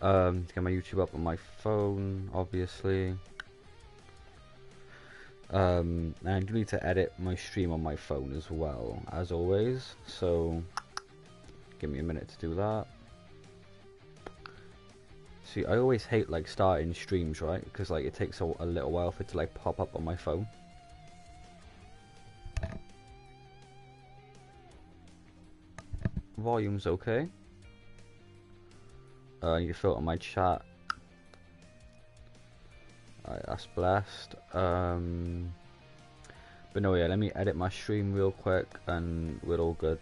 To get my YouTube up on my phone, obviously. And I do need to edit my stream on my phone as well, as always. So, give me a minute to do that. See, I always hate like starting streams, right? Because like it takes a little while for it to like pop up on my phone. Volume's okay. I need to filter my chat. Alright, that's blessed. But no, yeah, let me edit my stream real quick and we're all good.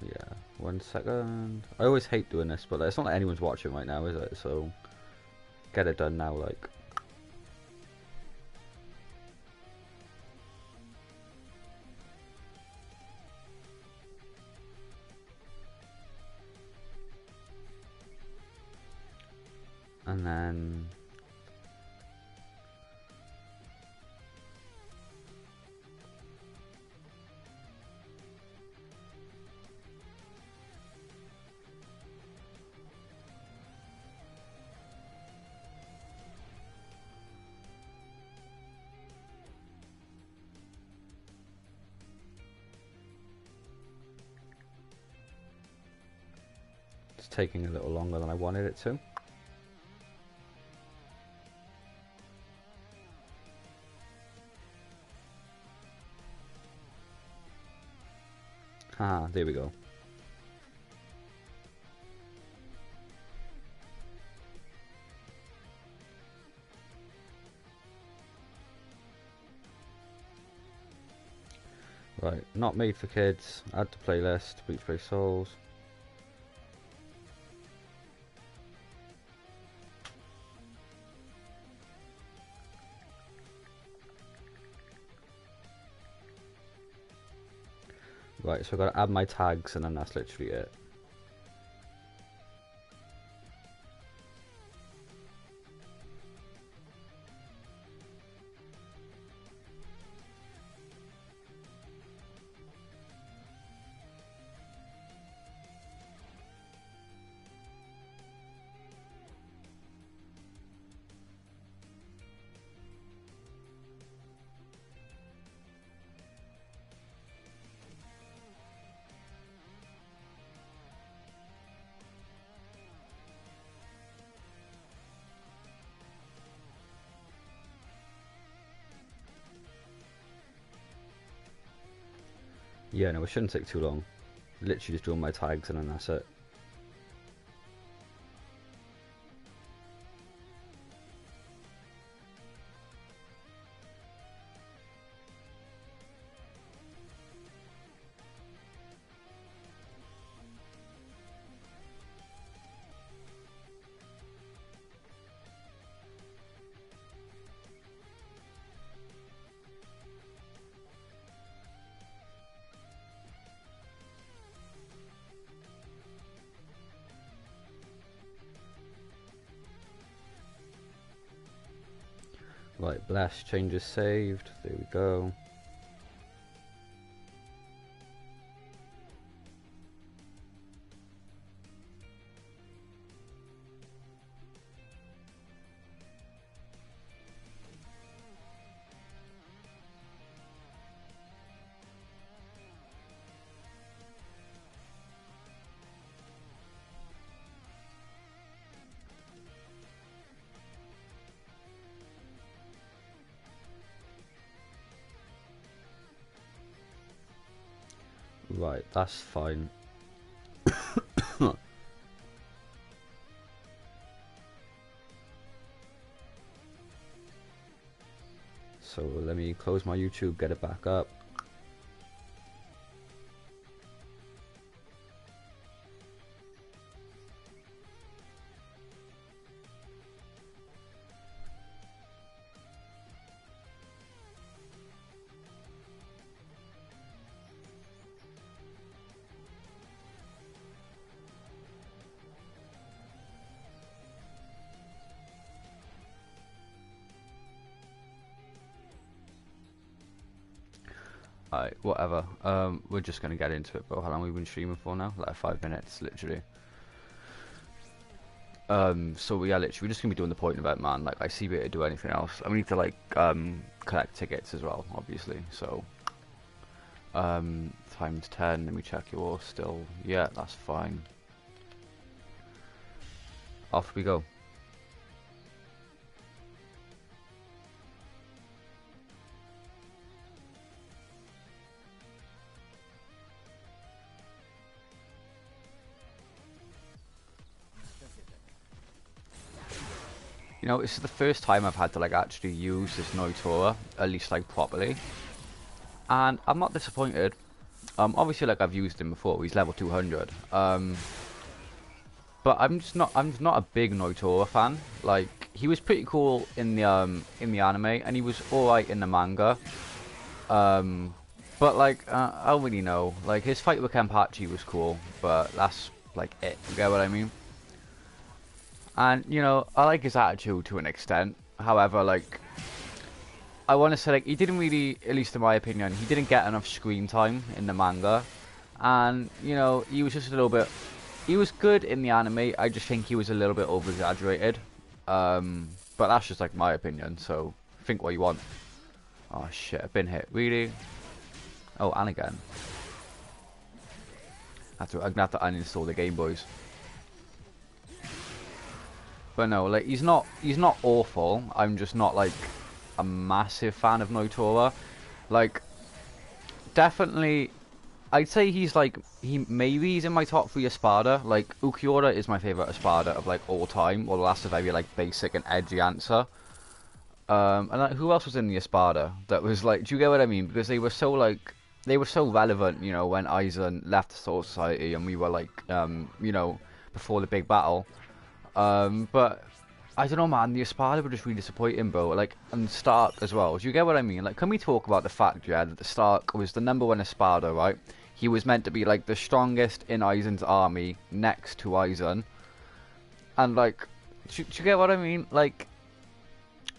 Yeah, 1 second. I always hate doing this, but it's not like anyone's watching right now, is it? So, get it done now, like. And then it's taking a little longer than I wanted it to. Ah, there we go. Right, not made for kids. Add to playlist. Bleach Brave Souls. Right, so I've got to add my tags and then that's literally it. Yeah, no, it shouldn't take too long. Literally just doing my tags and then that's it. Right, blast changes saved. There we go. Right, that's fine. So let me close my YouTube, get it back up. Alright, whatever. We're just gonna get into it, bro. How long have we been streaming for now? Like 5 minutes, literally. So yeah, literally, we're just gonna be doing the point event, man. Like, I see we to do anything else. And we need to, like, collect tickets as well, obviously. So, times 10. Let me check yours still. Yeah, that's fine. Off we go. You know, this is the first time I've had to, like, actually use this Noitora, at least, like, properly. And I'm not disappointed. Obviously, like, I've used him before. He's level 200. But I'm just not a big Noitora fan. Like, he was pretty cool in the anime, and he was alright in the manga. But, like, I don't really know. Like, his fight with Kenpachi was cool, but that's, like, it. You get what I mean? And, you know, I like his attitude to an extent. However, like, I want to say, like, he didn't really, at least in my opinion, he didn't get enough screen time in the manga. And, you know, he was just a little bit... He was good in the anime, I just think he was a little bit over-exaggerated. But that's just, like, my opinion, so think what you want. Oh, shit, I've been hit. Really? Oh, and again. I'm gonna have to uninstall the Game Boys. But no, like, he's not awful. I'm just not, like, a massive fan of Noitora. Like, definitely, I'd say he's, like, maybe he's in my top 3 Espada. Like, Ukiura is my favourite Espada of, like, all time. Well, that's a very, like, basic and edgy answer. And, like, who else was in the Espada that was, like, do you get what I mean? Because they were so, like, they were so relevant, you know, when Aizen left the Soul Society and we were, like, you know, before the big battle. But I don't know, man. The Espada were just really disappointing, bro. Like, and Stark as well. Do you get what I mean? Like, can we talk about the fact, yeah, that the Stark was the #1 Espada, right? He was meant to be, like, the strongest in Aizen's army, next to Aizen. And, like, do you get what I mean? Like,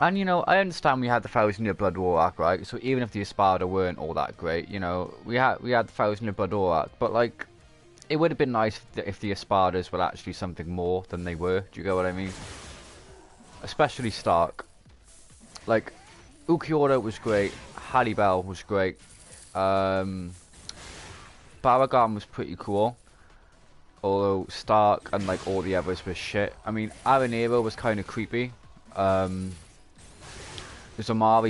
and, you know, I understand we had the 1,000-year Blood War arc, right? So even if the Espada weren't all that great, you know, we had the 1,000-year Blood War arc, but, like, it would have been nice if the Espadas were actually something more than they were. Do you get what I mean? Especially Stark. Like, Ukiura was great. Haribel was great. Baragon was pretty cool. Although Stark and, like, all the others were shit. I mean, Aranero was kind of creepy. Zamari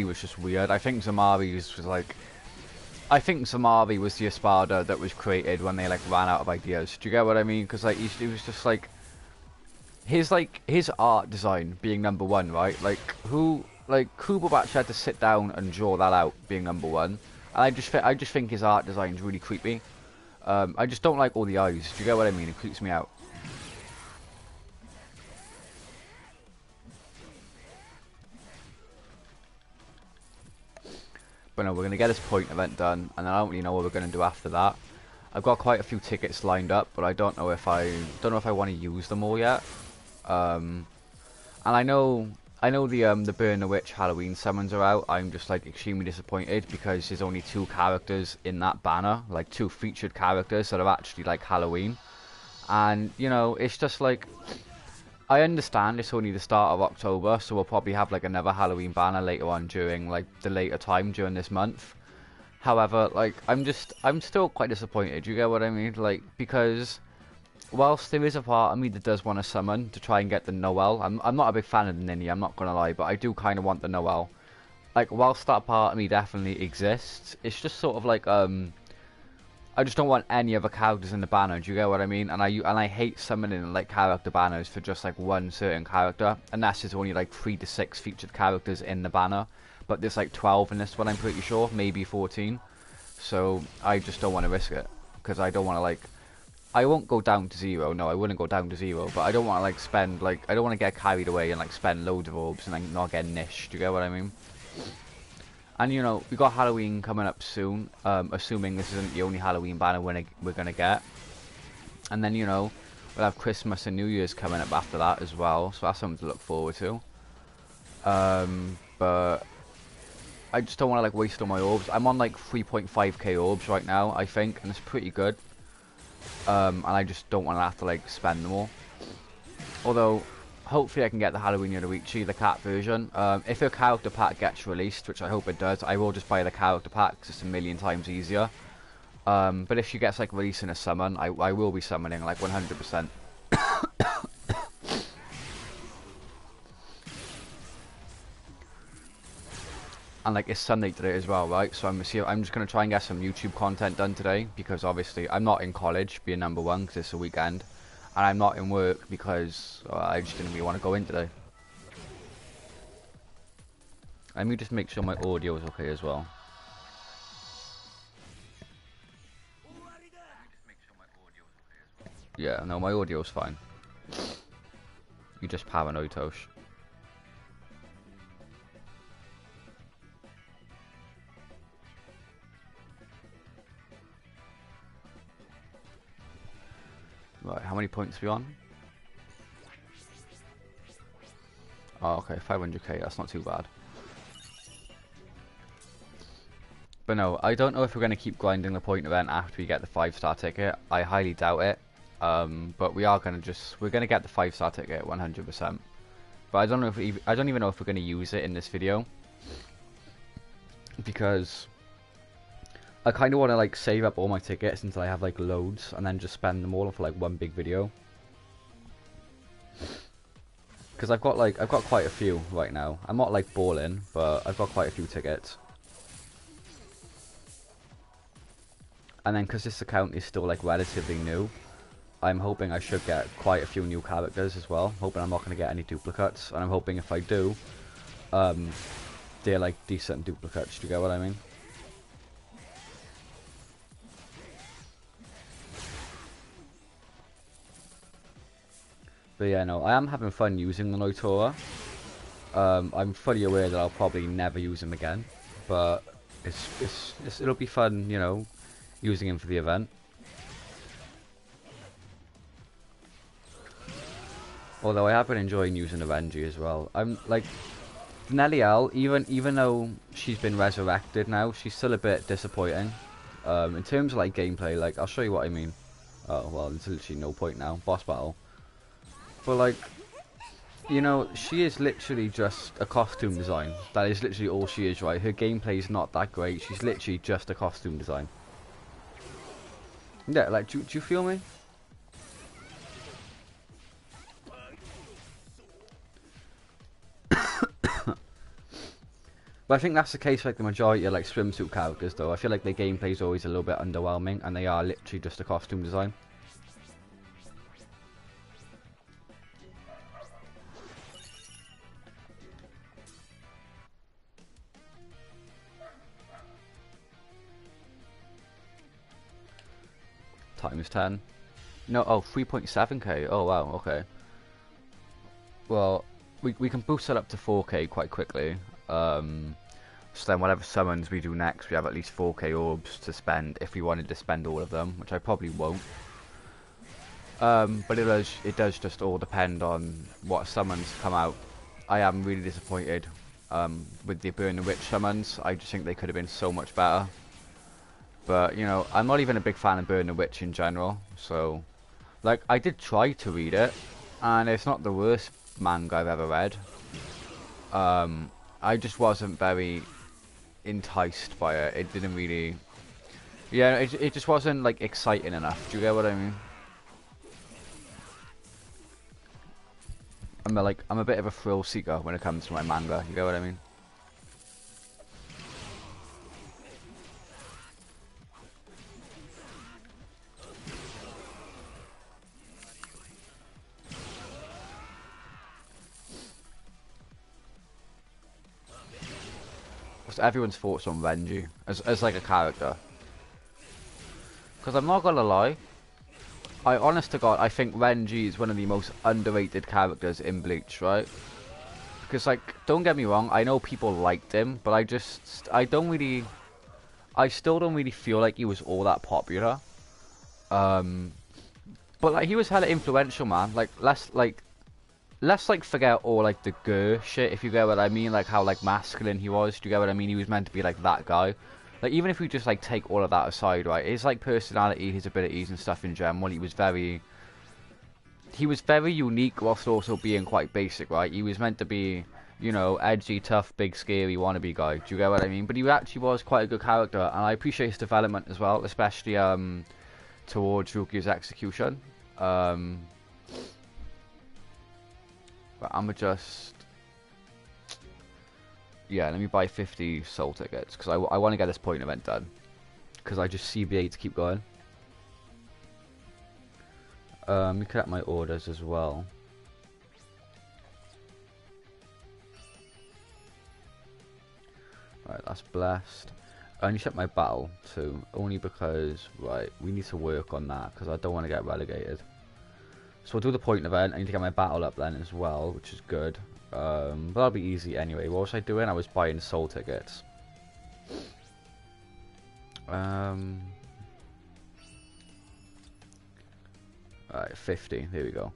was just weird. I think Zamari was like... I think Zamari was the Espada that was created when they, like, ran out of ideas. Do you get what I mean? Because, like, he was just, like... His art design being #1, right? Like, Kubobachi had to sit down and draw that out, being #1. And I just think his art design is really creepy. I just don't like all the eyes. Do you get what I mean? It creeps me out. But no, we're going to get this point event done, and then I don't really know what we're going to do after that. I've got quite a few tickets lined up, but I don't know if I want to use them all yet. And I know the Burn the Witch Halloween summons are out. I'm just, like, extremely disappointed because there's only 2 characters in that banner, like 2 featured characters that are actually, like, Halloween. And, you know, it's just like, I understand it's only the start of October, so we'll probably have, like, another Halloween banner later on during, like, the later time during this month. However, like, I'm still quite disappointed, you get what I mean? Like, because whilst there is a part of me that does want to summon to try and get the Noel, I'm not a big fan of the Ninny, I'm not gonna lie, but I do kind of want the Noel. Like, whilst that part of me definitely exists, it's just sort of like, I just don't want any other characters in the banner, do you get what I mean? And I hate summoning, like, character banners for just, like, one certain character, unless there's only, like, 3 to 6 featured characters in the banner. But there's, like, 12 in this one, I'm pretty sure, maybe 14. So, I just don't want to risk it, because I don't want to, like... I won't go down to 0, no, I wouldn't go down to 0, but I don't want to, like, spend, like... I don't want to get carried away and, like, spend loads of orbs and, like, not get niche, do you get what I mean? And, you know, we got Halloween coming up soon, assuming this isn't the only Halloween banner we're going to get. And then, you know, we'll have Christmas and New Year's coming up after that as well, so that's something to look forward to. But I just don't want to like waste all my orbs. I'm on like 3.5k orbs right now, I think, and it's pretty good. And I just don't want to have to like spend them all. Although, hopefully I can get the Halloween Yoruichi, the cat version. If a character pack gets released, which I hope it does, I will just buy the character pack because it's a million times easier. But if she gets like released in a summon, I will be summoning like 100%. And like it's Sunday today as well, right? So I'm just gonna try and get some YouTube content done today because obviously I'm not in college, being number one, because it's a weekend, and I'm not in work because I just didn't really want to go in today. Let me just make sure my audio is okay as well. Yeah, no, my audio's fine. You just paranoid, Tosh. Right, how many points are we on? Oh, okay, 500k, that's not too bad. But no, I don't know if we're going to keep grinding the point event after we get the 5-star ticket. I highly doubt it. But we are going to we're going to get the 5-star ticket 100%. But I don't know if I don't even know if we're going to use it in this video. Because I kind of want to like save up all my tickets until I have like loads and then just spend them all for like one big video. Because I've got quite a few right now. I'm not like balling, but I've got quite a few tickets. And then because this account is still like relatively new, I'm hoping I should get quite a few new characters as well. Hoping I'm not going to get any duplicates, and I'm hoping if I do, they're like decent duplicates. Do you get what I mean? But yeah, no, I am having fun using the Noitora. I'm fully aware that I'll probably never use him again, but it'll be fun, you know, using him for the event. Although I have been enjoying using Avengy as well. I'm like Neliel, even though she's been resurrected now, she's still a bit disappointing. In terms of like gameplay, like I'll show you what I mean. Oh well, there's literally no point now. Boss battle. But like, you know, she is literally just a costume design. That is literally all she is, right? Her gameplay is not that great. She's literally just a costume design. Yeah, like, do you feel me? But I think that's the case for like the majority of like swimsuit characters though. I feel like their gameplay is always a little bit underwhelming and they are literally just a costume design. Times 10. No, oh, 3.7k. Oh wow, okay. Well, we can boost that up to 4k quite quickly. So then whatever summons we do next, we have at least 4k orbs to spend if we wanted to spend all of them, which I probably won't. But it does just all depend on what summons come out. I am really disappointed with the Burn the Witch summons. I just think they could have been so much better. But, you know, I'm not even a big fan of Burn the Witch in general, so... Like, I did try to read it, and it's not the worst manga I've ever read. I just wasn't very enticed by it. It didn't really... Yeah, it just wasn't, like, exciting enough. Do you get what I mean? I'm a bit of a thrill seeker when it comes to my manga. You get what I mean? What's everyone's thoughts on Renji as like a character? Because I'm not gonna lie, honest to God, I think Renji is one of the most underrated characters in Bleach, right? Because, like, don't get me wrong, I know people liked him, but I still don't really feel like he was all that popular. But, like, he was hella influential, man. Like, let's like forget all like the girl shit, if you get what I mean, like how like masculine he was. Do you get what I mean? He was meant to be like that guy. Like even if we just like take all of that aside, right? His like personality, his abilities and stuff in general, he was very unique whilst also being quite basic, right? He was meant to be, you know, edgy, tough, big, scary, wannabe guy. Do you get what I mean? But he actually was quite a good character, and I appreciate his development as well, especially towards Ruki's execution. But I'ma just, yeah, let me buy 50 soul tickets because I want to get this point event done because I just CBA to keep going. Let me collect my orders as well. Right, that's blessed. I only set my battle too, only because, right, we need to work on that because I don't want to get relegated. So we'll do the point event. I need to get my battle up then as well, which is good. But that'll be easy anyway. What was I doing? I was buying soul tickets. Alright, 50. There we go.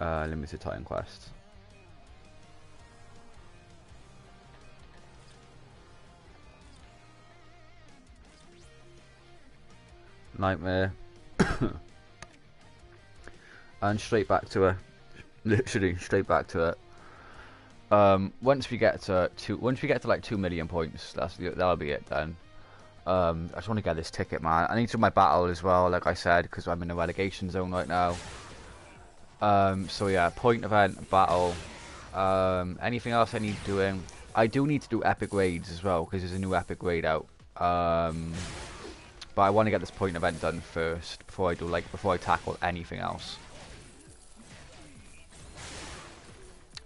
Limited time quest. Nightmare. And straight back to her. Literally straight back to it. Once we get to like 2 million points, that'll be it then. I just want to get this ticket, man. I need to do my battle as well, like I said, because I'm in a relegation zone right now. So yeah, point event, battle. Anything else I need doing? I do need to do epic raids as well because there's a new epic raid out. But I want to get this point event done first before I tackle anything else.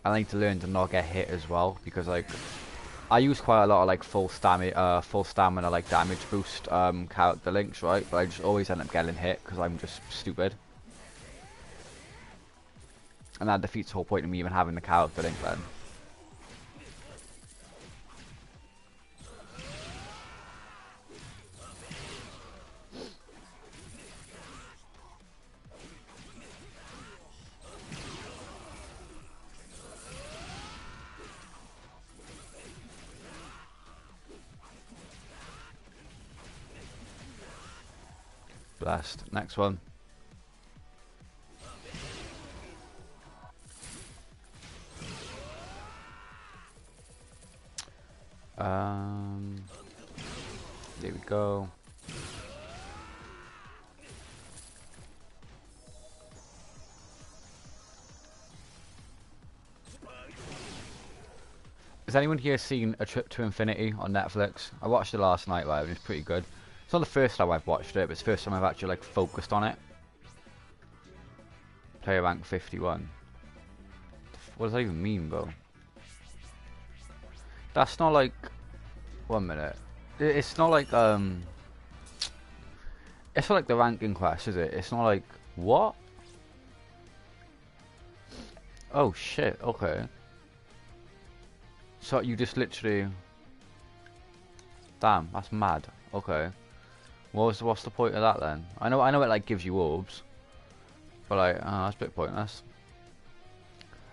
I need to learn to not get hit as well because like I use quite a lot of like full stamina like damage boost character links, right? But I just always end up getting hit because I'm just stupid. And that defeats the whole point of me even having the character link then. Blast. Next one. There we go. Has anyone here seen A Trip to Infinity on Netflix? I watched it last night, right? It was pretty good. It's not the first time I've watched it, but it's the first time I've actually like focused on it. Player rank 51. What does that even mean, bro? That's not like... 1 minute. It's not like, it's not like the ranking quest, is it? It's not like... What? Oh, shit. Okay. So you just literally... Damn, that's mad. Okay. What's the point of that then? I know it like gives you orbs. But like, that's a bit pointless.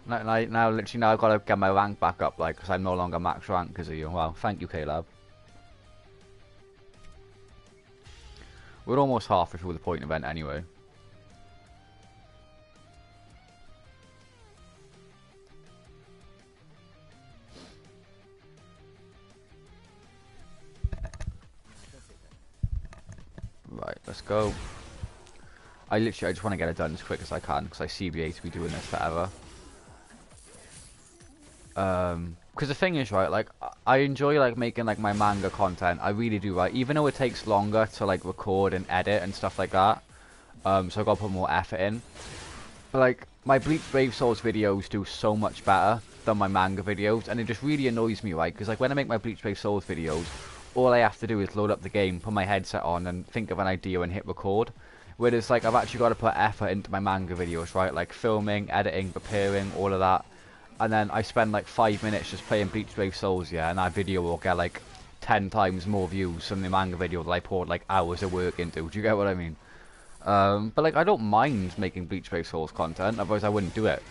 Now literally I've got to get my rank back up, like, because I'm no longer max rank because of you. Wow, thank you, K-Lab. We're almost halfway through the point event anyway. Right, let's go. I just want to get it done as quick as I can because I CBA to be doing this forever. Because the thing is, right, like, I enjoy, like, making, like, my manga content. I really do, right? Even though it takes longer to, like, record and edit and stuff like that. So I've got to put more effort in. But, like, my Bleach Brave Souls videos do so much better than my manga videos. And it just really annoys me, right? Because, like, when I make my Bleach Brave Souls videos, all I have to do is load up the game, put my headset on, and think of an idea and hit record. Whereas, like, I've actually got to put effort into my manga videos, right? Like, filming, editing, preparing, all of that. And then I spend like 5 minutes just playing Bleach Brave Souls, yeah, and that video will get like 10 times more views than the manga video that I poured like hours of work into. Do you get what I mean? But like I don't mind making Bleach-based Souls content, otherwise I wouldn't do it.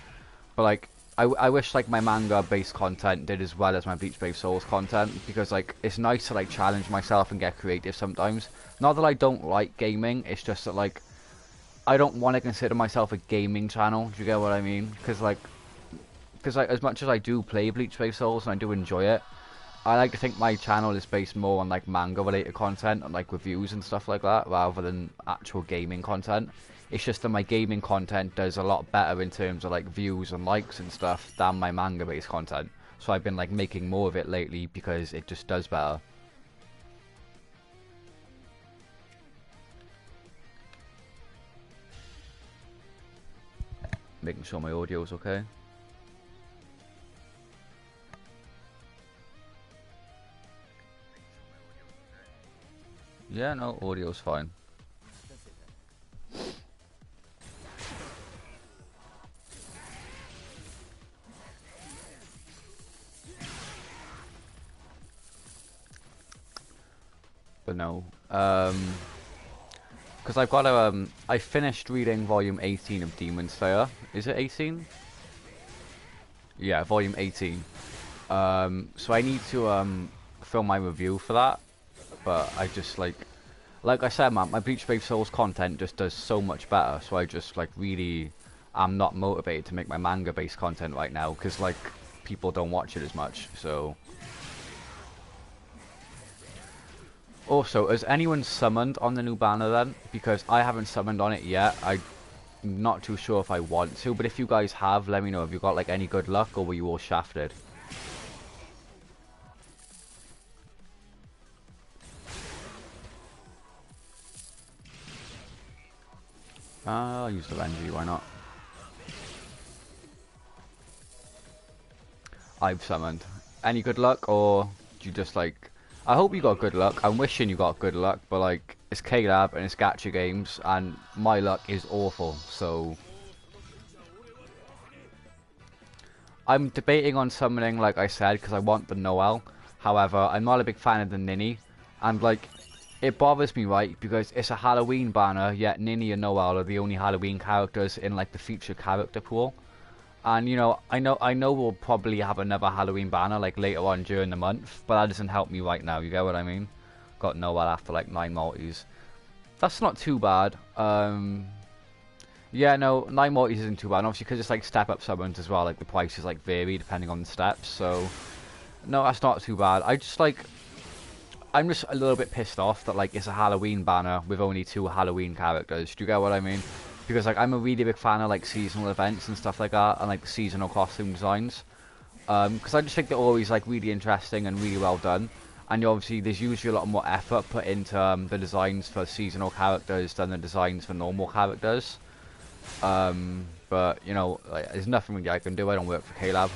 But like I wish like my manga-based content did as well as my Bleach-based Souls content, because like it's nice to like challenge myself and get creative sometimes. Not that I don't like gaming, it's just that like I don't want to consider myself a gaming channel. Do you get what I mean? Because like as much as I do play Bleach-based Souls and I do enjoy it, I like to think my channel is based more on like manga related content and like reviews and stuff like that, rather than actual gaming content. It's just that my gaming content does a lot better in terms of like views and likes and stuff than my manga based content. So I've been like making more of it lately because it just does better. Making sure my audio's okay. Yeah, no, audio's fine. But no, because I've got to, I finished reading volume 18 of Demon Slayer. Is it 18? Yeah, volume 18. So I need to, film my review for that. But I just like I said, man, my Bleach-based Souls content just does so much better. So I just like really am not motivated to make my manga-based content right now, because like people don't watch it as much. So also, has anyone summoned on the new banner then? Because I haven't summoned on it yet. I'm not too sure if I want to, but if you guys have, let me know. Have you got like any good luck, or were you all shafted? I'll use the Renji, why not? I've summoned. Any good luck, or do you just like... I hope you got good luck. I'm wishing you got good luck, but like, it's K-Lab and it's gacha games, and my luck is awful, so... I'm debating on summoning, like I said, because I want the Noel. However, I'm not a big fan of the Ninny, and like... It bothers me, right, because it's a Halloween banner, yet Ninny and Noel are the only Halloween characters in, like, the featured character pool. And, you know, I know we'll probably have another Halloween banner, like, later on during the month, but that doesn't help me right now, you get what I mean? Got Noel after, like, 9 multis. That's not too bad. Yeah, no, 9 multis isn't too bad, and obviously, because it's, like, step-up summons as well, like, the prices, like, vary depending on the steps, so... No, that's not too bad. I'm just a little bit pissed off that like it's a Halloween banner with only 2 Halloween characters. Do you get what I mean? Because like I'm a really big fan of like seasonal events and stuff like that, and like seasonal costume designs. Because I just think they're always like really interesting and really well done. And obviously there's usually a lot more effort put into the designs for seasonal characters than the designs for normal characters. But you know, like, there's nothing really I can do. I don't work for K-Lab.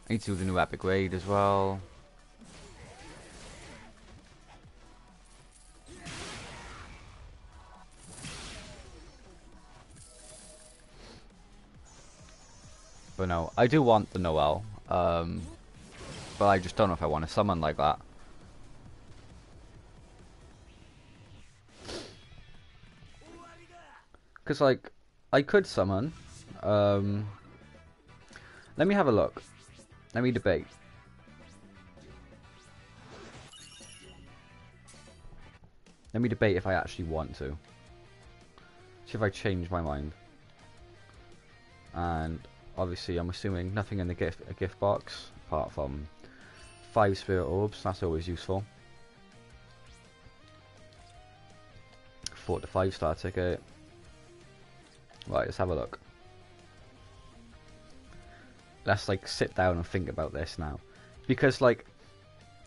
I need to do the new epic raid as well. But no, I do want the Noel. But I just don't know if I want to summon like that. Because like, I could summon. Let me have a look. Let me debate. Let me debate if I actually want to. See if I change my mind. And obviously, I'm assuming nothing in the gift box apart from 5 spirit orbs. That's always useful. 4 to 5 star ticket. Right, let's have a look. Let's like sit down and think about this now, because like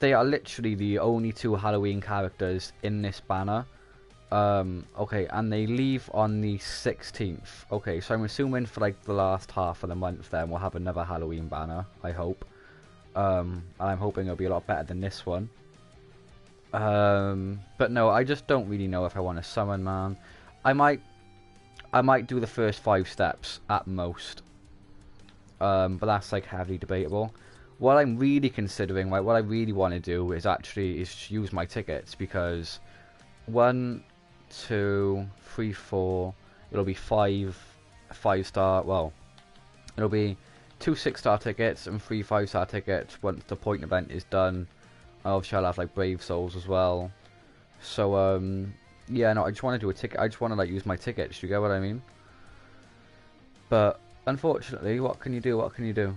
they are literally the only 2 Halloween characters in this banner. Okay, and they leave on the 16th. Okay, so I'm assuming for like the last half of the month then we'll have another Halloween banner, I hope. And I'm hoping it'll be a lot better than this one. But no, I just don't really know if I want to summon, man. I might, I might do the first 5 steps at most. But that's like heavily debatable. What I'm really considering, like what I really want to do is actually use my tickets, because 1, 2, 3, 4, it'll be 5-star, well, it'll be 2 6-star tickets and 3 5-star tickets once the point event is done. Obviously I'll have like Brave Souls as well. So yeah, no, I just want to do a ticket. I just want to like use my tickets, you get what I mean? But unfortunately, what can you do? What can you do?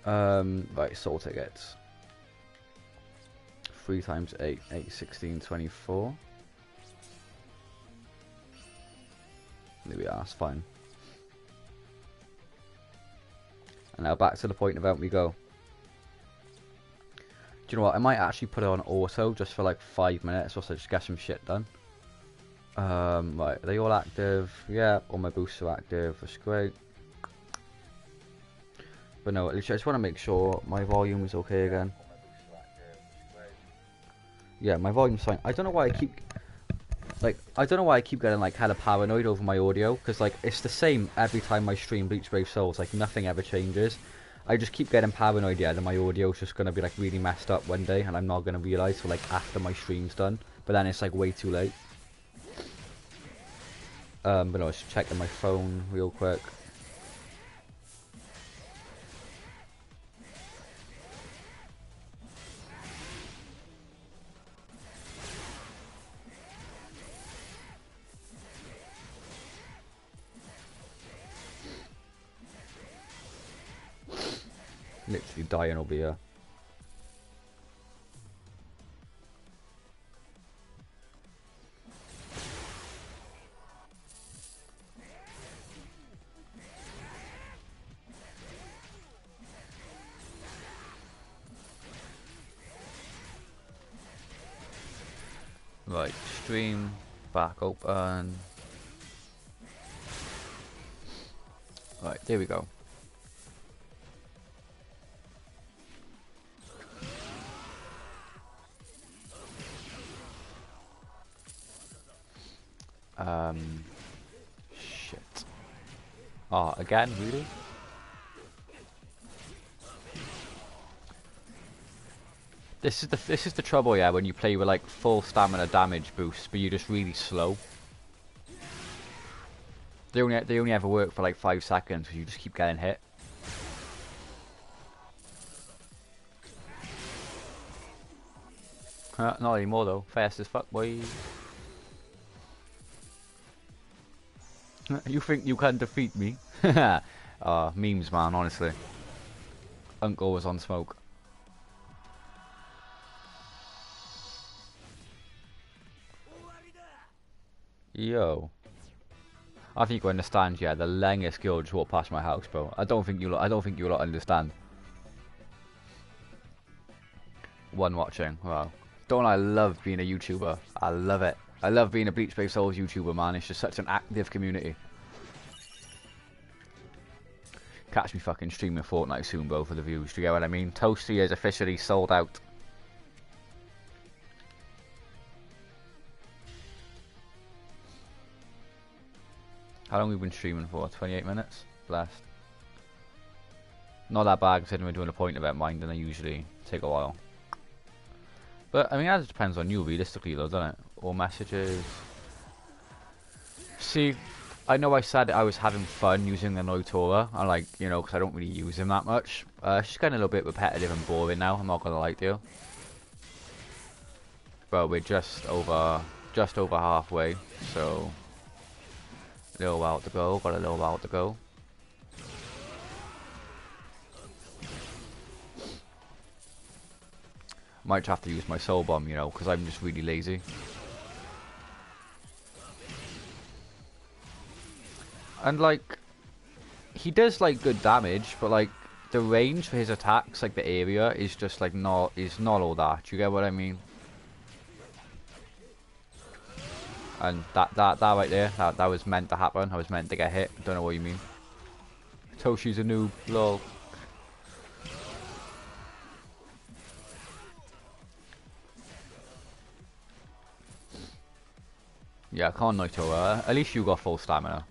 Right, soul tickets. 3 times 8, 8, 16, 24. There we are, that's fine. And now back to the point event we go. Do you know what? I might actually put it on auto just for like 5 minutes, so I just get some shit done. Right, are they all active? Yeah, all my boosts are active. That's great. But no, I just want to make sure my volume is okay again. Yeah, my volume's fine. I don't know why I keep... Like, I don't know why I keep getting, like, hella paranoid over my audio. Because, like, it's the same every time I stream Bleach Brave Souls. Like, nothing ever changes. I just keep getting paranoid, yeah, that my audio is just going to be, like, really messed up one day. And I'm not going to realise till, like, after my stream's done. But then it's, like, way too late. But no, I was just checking my phone real quick. Literally dying over here. Right, stream back open. Right, there we go. Shit. Ah, again, really? This is the trouble, yeah, when you play with like full stamina damage boosts, but you're just really slow. They only ever work for like 5 seconds, because you just keep getting hit. Not anymore though. Fast as fuck, boy. You think you can defeat me? Memes, man, honestly. Uncle was on smoke. Yo. I think you understand, yeah, the longest girl just walked past my house, bro. I don't think you'll understand. One watching, wow. Don't I love being a YouTuber? I love it. I love being a Bleach Brave Souls YouTuber, man. It's just such an active community. Catch me fucking streaming Fortnite soon, bro, for the views. Do you get what I mean? Toasty is officially sold out. How long have we been streaming for? 28 minutes? Blast. Not that bad considering we're doing a point event, mind, and they usually take a while. But, I mean, that depends on you, realistically, though, doesn't it? All messages. See, I know I said I was having fun using the Noitora, and like, you know, because I don't really use him that much. It's just getting a little bit repetitive and boring now, I'm not gonna lie to you. But we're just over halfway, so... A little while to go, got a little while to go. Might have to use my soul bomb, you know, because I'm just really lazy. And like, he does like good damage, but like the range for his attacks, like the area, is just like not all that. You get what I mean? And that right there, that was meant to happen. I was meant to get hit. Don't know what you mean. Toshi's a noob, lol. Yeah, come on, Naito. At least you got full stamina.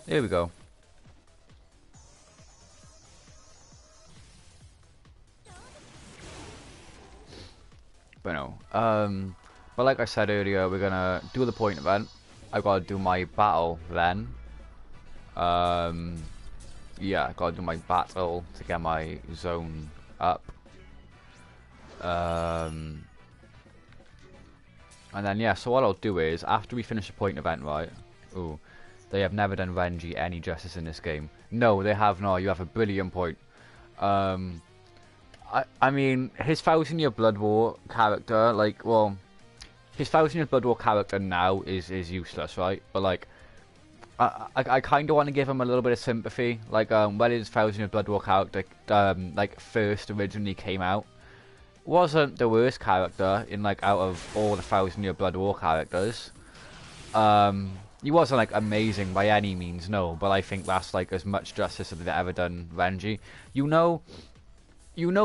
There we go. But no. But like I said earlier, we're gonna do the point event. I gotta do my battle then. Yeah, I gotta do my battle to get my zone up. And then yeah, so what I'll do is after we finish the point event, right? Ooh, they have never done Renji any justice in this game. No, they have not. You have a brilliant point. I mean, his Thousand Year Blood War character, like, well, his Thousand Year Blood War character now is useless, right? But like, I kind of want to give him a little bit of sympathy. Like, when his Thousand Year Blood War character, like, first originally came out, wasn't the worst character in, like, out of all the Thousand Year Blood War characters. He wasn't, like, amazing by any means, no, but I think that's, like, as much justice as they've ever done Renji. You know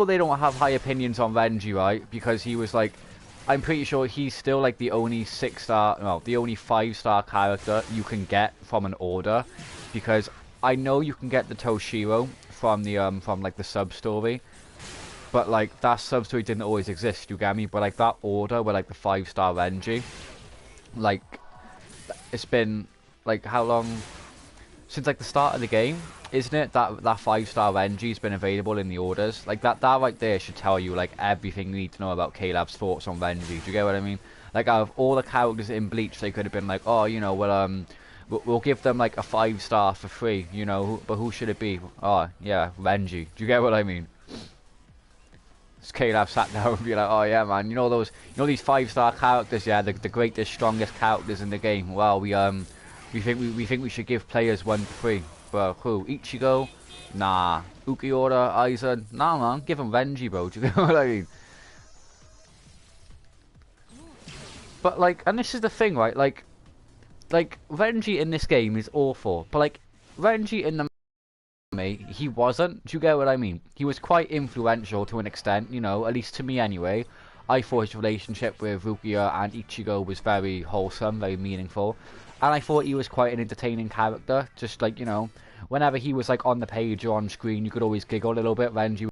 they don't have high opinions on Renji, right? Because he was, like, I'm pretty sure he's still, like, the only 6-star, no, the only 5-star character you can get from an order. Because I know you can get the Toshiro from the, from, like, the sub-story. But, like, that sub-story didn't always exist, you get me? But, like, that order with, like, the 5-star Renji, like, it's been, like, how long? Since, like, the start of the game, isn't it? That 5-star Renji's been available in the orders. Like, that right there should tell you, like, everything you need to know about Caleb's thoughts on Renji. Do you get what I mean? Like, out of all the characters in Bleach, they could have been like, oh, you know, well, we'll give them, like, a 5-star for free, you know, but who should it be? Oh, yeah, Renji. Do you get what I mean? Caleb sat down and be like, oh yeah, man, you know these 5-star characters, yeah, the greatest, strongest characters in the game. Well, we think we should give players one free. But who? Ichigo? Nah. Ukiura, Aizen? Nah, man, give them Renji, bro. Do you know what I mean? But like, and this is the thing, right? Like Renji in this game is awful, but like Renji in the he wasn't. Do you get what I mean? He was quite influential to an extent, you know, at least to me anyway. I thought his relationship with Rukia and Ichigo was very wholesome, very meaningful. And I thought he was quite an entertaining character. Just like, you know, whenever he was like on the page or on screen, you could always giggle a little bit. Renji.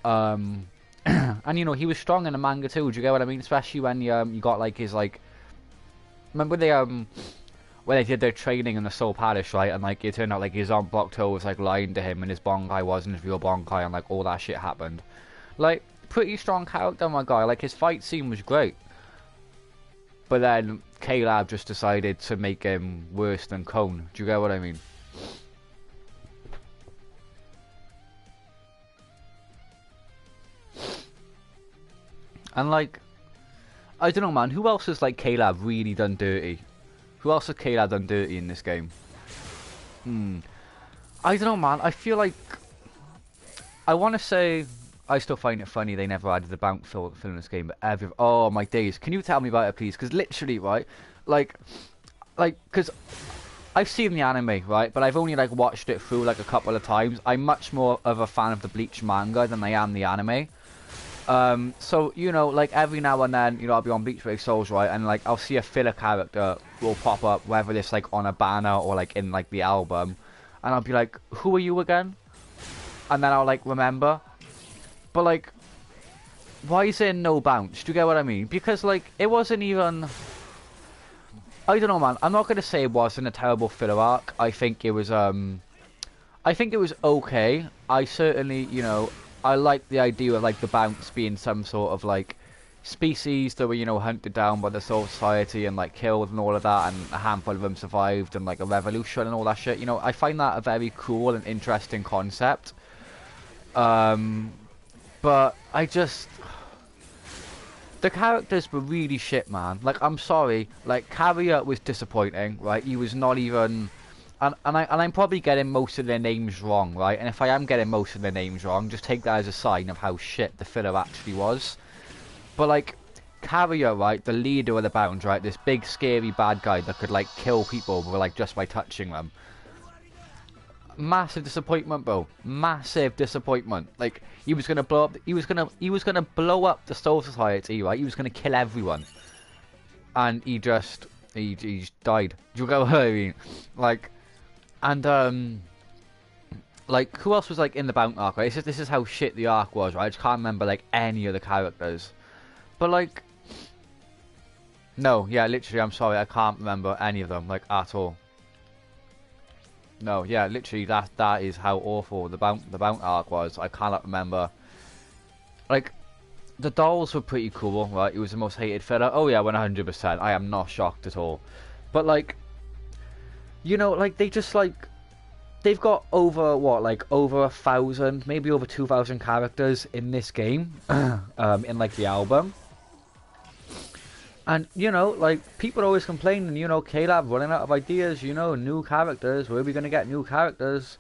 And you know, he was strong in the manga too, do you get what I mean? Especially when you got like his like... Remember when they did their training in the Soul Palace, right? And like it turned out like his Aunt Blockto was like lying to him and his Bonkai wasn't his real Bonkai and like all that shit happened. Like, pretty strong character, my guy. Like his fight scene was great. But then Caleb just decided to make him worse than Cone. Do you get what I mean? And like, I don't know, man. Who else has like Caleb really done dirty? Who else has Caleb done dirty in this game? I don't know, man. I feel like I want to say I still find it funny they never added the bounce fill in this game, but oh my days, can you tell me about it, please? Because literally, right, like, because I've seen the anime, right, but I've only like watched it through like a couple of times. I'm much more of a fan of the Bleach manga than I am the anime. So, you know, like every now and then, you know, I'll be on Bleach Break Souls, right, and like I'll see a filler character will pop up, whether it's like on a banner or like in like the album, and I'll be like, who are you again? And then I'll like remember, but like, why is there no bounce? Do you get what I mean? Because like, it wasn't even, I don't know, man, I'm not gonna say it wasn't a terrible filler arc. I think it was okay. I certainly, you know, I like the idea of like the bounce being some sort of like species that were, you know, hunted down by the Soul Society and like killed and all of that, and a handful of them survived and like a revolution and all that shit. You know, I find that a very cool and interesting concept. But I just, the characters were really shit, man. Like, I'm sorry, like Carrier was disappointing, right? He was not even. And I'm probably getting most of their names wrong, right? And if I am getting most of their names wrong, just take that as a sign of how shit the filler actually was. But like, Carrier, right, the leader of the Bounds, right, this big scary bad guy that could like kill people like just by touching them. Massive disappointment, bro. Massive disappointment. Like, he was gonna blow up. He was gonna blow up the Soul Society, right? He was gonna kill everyone, and he just died. Do you get what I mean? Like, and like, who else was like in the Bounty arc? Right? This is how shit the arc was, right? I just can't remember like any of the characters, but like, no, yeah, literally, I'm sorry, I can't remember any of them, like, at all. No, yeah, literally, that is how awful the Bounty arc was. I cannot remember. Like, the dolls were pretty cool, right? It was the most hated filler. Oh yeah, 100%. I am not shocked at all. But like, you know, like they just like they've got over what, like over 1,000, maybe over 2,000 characters in this game, in like the album. And, you know, like, people always complain, you know, K-Lab running out of ideas, you know, new characters, where are we going to get new characters?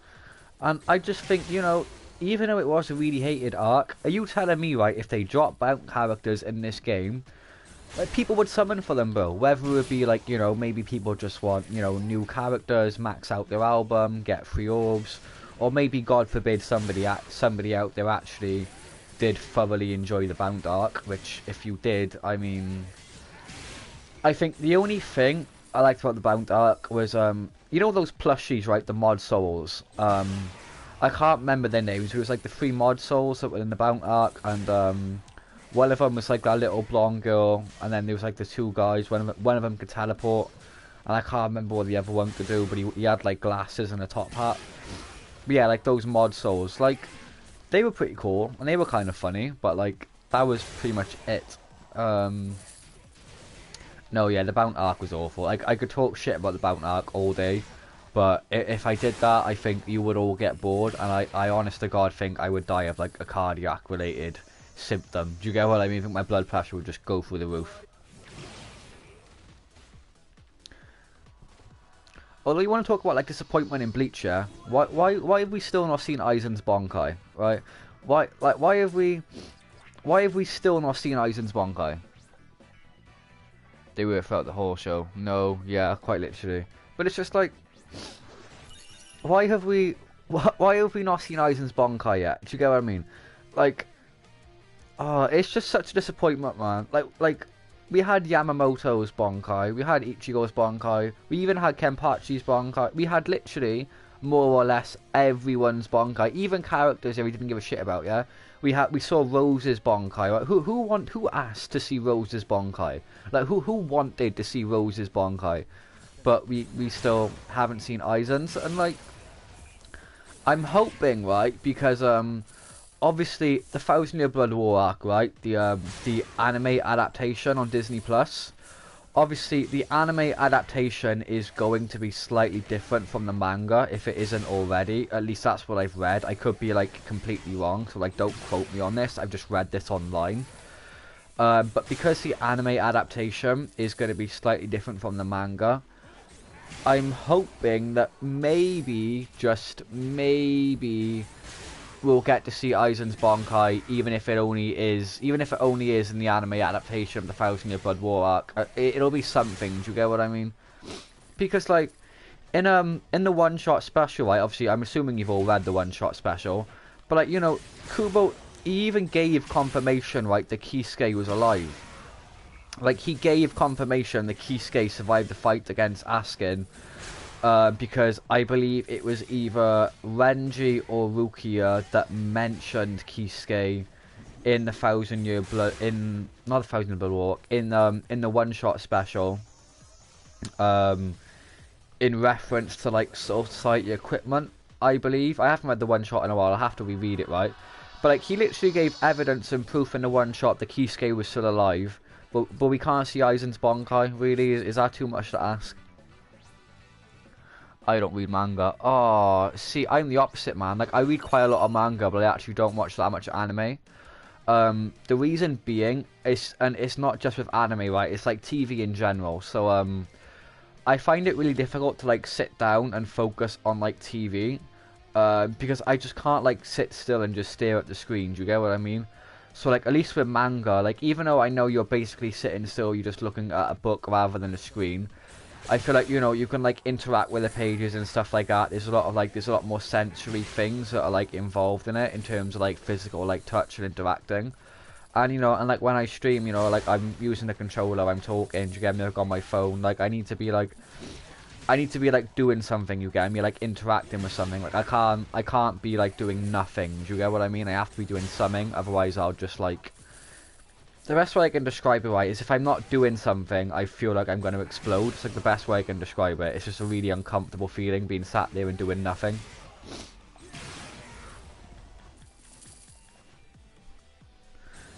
And I just think, you know, even though it was a really hated arc, are you telling me, right, if they drop out characters in this game, like, people would summon for them, bro? Whether it be, like, you know, maybe people just want, you know, new characters, max out their album, get free orbs, or maybe, God forbid, somebody out there actually did thoroughly enjoy the Bound arc, which, if you did, I mean, I think the only thing I liked about the Bound arc was, you know those plushies, right, the mod souls? I can't remember their names. It was like the 3 mod souls that were in the Bound arc, and one of them was like that little blonde girl, and then there was like the 2 guys. One of them could teleport, and I can't remember what the other one could do, but he had like glasses and a top hat. But yeah, like those mod souls, like they were pretty cool, and they were kind of funny, but like that was pretty much it. No, yeah, the Bound arc was awful. Like, I could talk shit about the Bound arc all day, but if I did that, I think you would all get bored, and I honest to God think I would die of, like, a cardiac-related symptom. Do you get what I mean? I think my blood pressure would just go through the roof. Although you want to talk about, like, disappointment in Bleach, yeah? Why have we still not seen Aizen's Bonkai, right? Why have we still not seen Aizen's Bonkai? They were throughout the whole show. No, yeah, quite literally. But it's just like, why have we not seen Aizen's Bonkai yet? Do you get what I mean? Like, oh, it's just such a disappointment, man. Like we had Yamamoto's Bonkai, we had Ichigo's Bonkai, we even had Kenpachi's Bonkai. We had literally more or less everyone's Bonkai, even characters that we didn't give a shit about. Yeah, we saw Rose's Bonkai. Right? Who asked to see Rose's Bonkai? Like who wanted to see Rose's Bonkai? But we still haven't seen Aizen's, and like I'm hoping, right, because obviously the 1,000 Year Blood War arc, right, the anime adaptation on Disney Plus. Obviously, the anime adaptation is going to be slightly different from the manga, if it isn't already. At least that's what I've read. I could be, like, completely wrong, so, like, don't quote me on this. I've just read this online. But because the anime adaptation is going to be slightly different from the manga, I'm hoping that maybe, just maybe, we'll get to see Aizen's Bonkai, even if it only is in the anime adaptation of the 1,000 Year Blood War arc. It'll be something. Do you get what I mean? Because like in the one-shot special, right? Obviously, I'm assuming you've all read the one-shot special, but like, you know, Kubo, he even gave confirmation, right, that Kisuke was alive. Like, he gave confirmation that Kisuke survived the fight against Askin. Because I believe it was either Renji or Rukia that mentioned Kisuke in the 1,000 Year Blood, not the 1,000 Year Blood War, in the one-shot special, in reference to like Soul Society equipment, I believe. I haven't read the one-shot in a while. I'll have to reread it, right? But like, he literally gave evidence and proof in the one-shot that Kisuke was still alive, but we can't see Aizen's Bonkai. Really, is that too much to ask? I don't read manga. Oh, see, I'm the opposite, man. Like, I read quite a lot of manga, but I actually don't watch that much anime. The reason being, and it's not just with anime, right? It's like TV in general. So, I find it really difficult to, like, sit down and focus on, like, TV. Because I just can't, like, sit still and just stare at the screen. Do you get what I mean? So, like, at least with manga, like, even though I know you're basically sitting still, you're just looking at a book rather than a screen, I feel like, you know, you can like interact with the pages and stuff like that. There's a lot of like, there's a lot more sensory things that are like involved in it in terms of like physical like touch and interacting. And you know, and like when I stream, you know, like I'm using the controller, I'm talking, you get me, like on my phone, like I need to be like, doing something, you get me, like interacting with something. Like I can't be like doing nothing, do you get what I mean? I have to be doing something, otherwise I'll just like, the best way I can describe it, right, is if I'm not doing something, I feel like I'm going to explode. It's like the best way I can describe it. It's just a really uncomfortable feeling being sat there and doing nothing.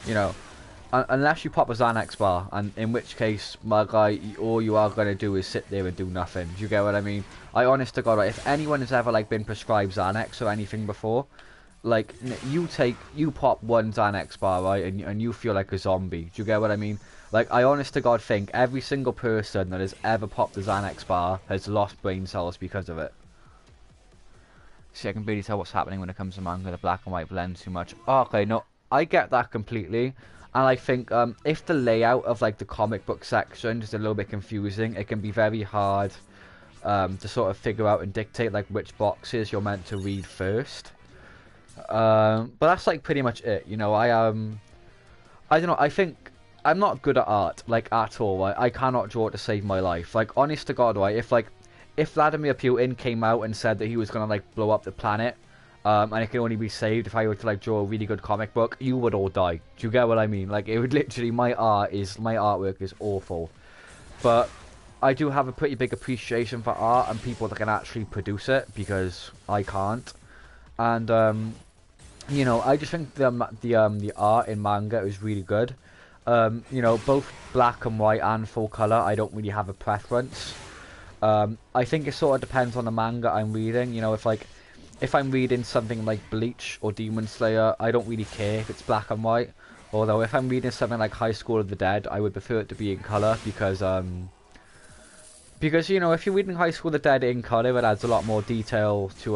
You know, unless you pop a Xanax bar, and in which case, my guy, all you are going to do is sit there and do nothing. Do you get what I mean? I honest to God, right, if anyone has ever like been prescribed Xanax or anything before, like, you pop one Xanax bar, right, and you feel like a zombie. Do you get what I mean? Like, I honest to God think every single person that has ever popped a Xanax bar has lost brain cells because of it. See, I can barely tell what's happening when it comes to manga. The black and white blends too much. Oh, okay, no, I get that completely. And I think if the layout of like the comic book section is a little bit confusing, it can be very hard to sort of figure out and dictate like which boxes you're meant to read first. But that's like pretty much it, you know. I don't know, I think I'm not good at art, like at all, right? I cannot draw to save my life. Like, honest to God, right, if Vladimir Putin came out and said that he was gonna like blow up the planet, and it can only be saved if I were to like draw a really good comic book, you would all die. Do you get what I mean? Like, it would literally, my artwork is awful. But I do have a pretty big appreciation for art and people that can actually produce it, because I can't. And you know, I just think the art in manga is really good. You know, both black and white and full color, I don't really have a preference. I think it sort of depends on the manga I'm reading. You know, if I'm reading something like Bleach or Demon Slayer, I don't really care if it's black and white. Although if I'm reading something like High School of the Dead, I would prefer it to be in color, because you know, if you're reading High School of the Dead in color, it adds a lot more detail to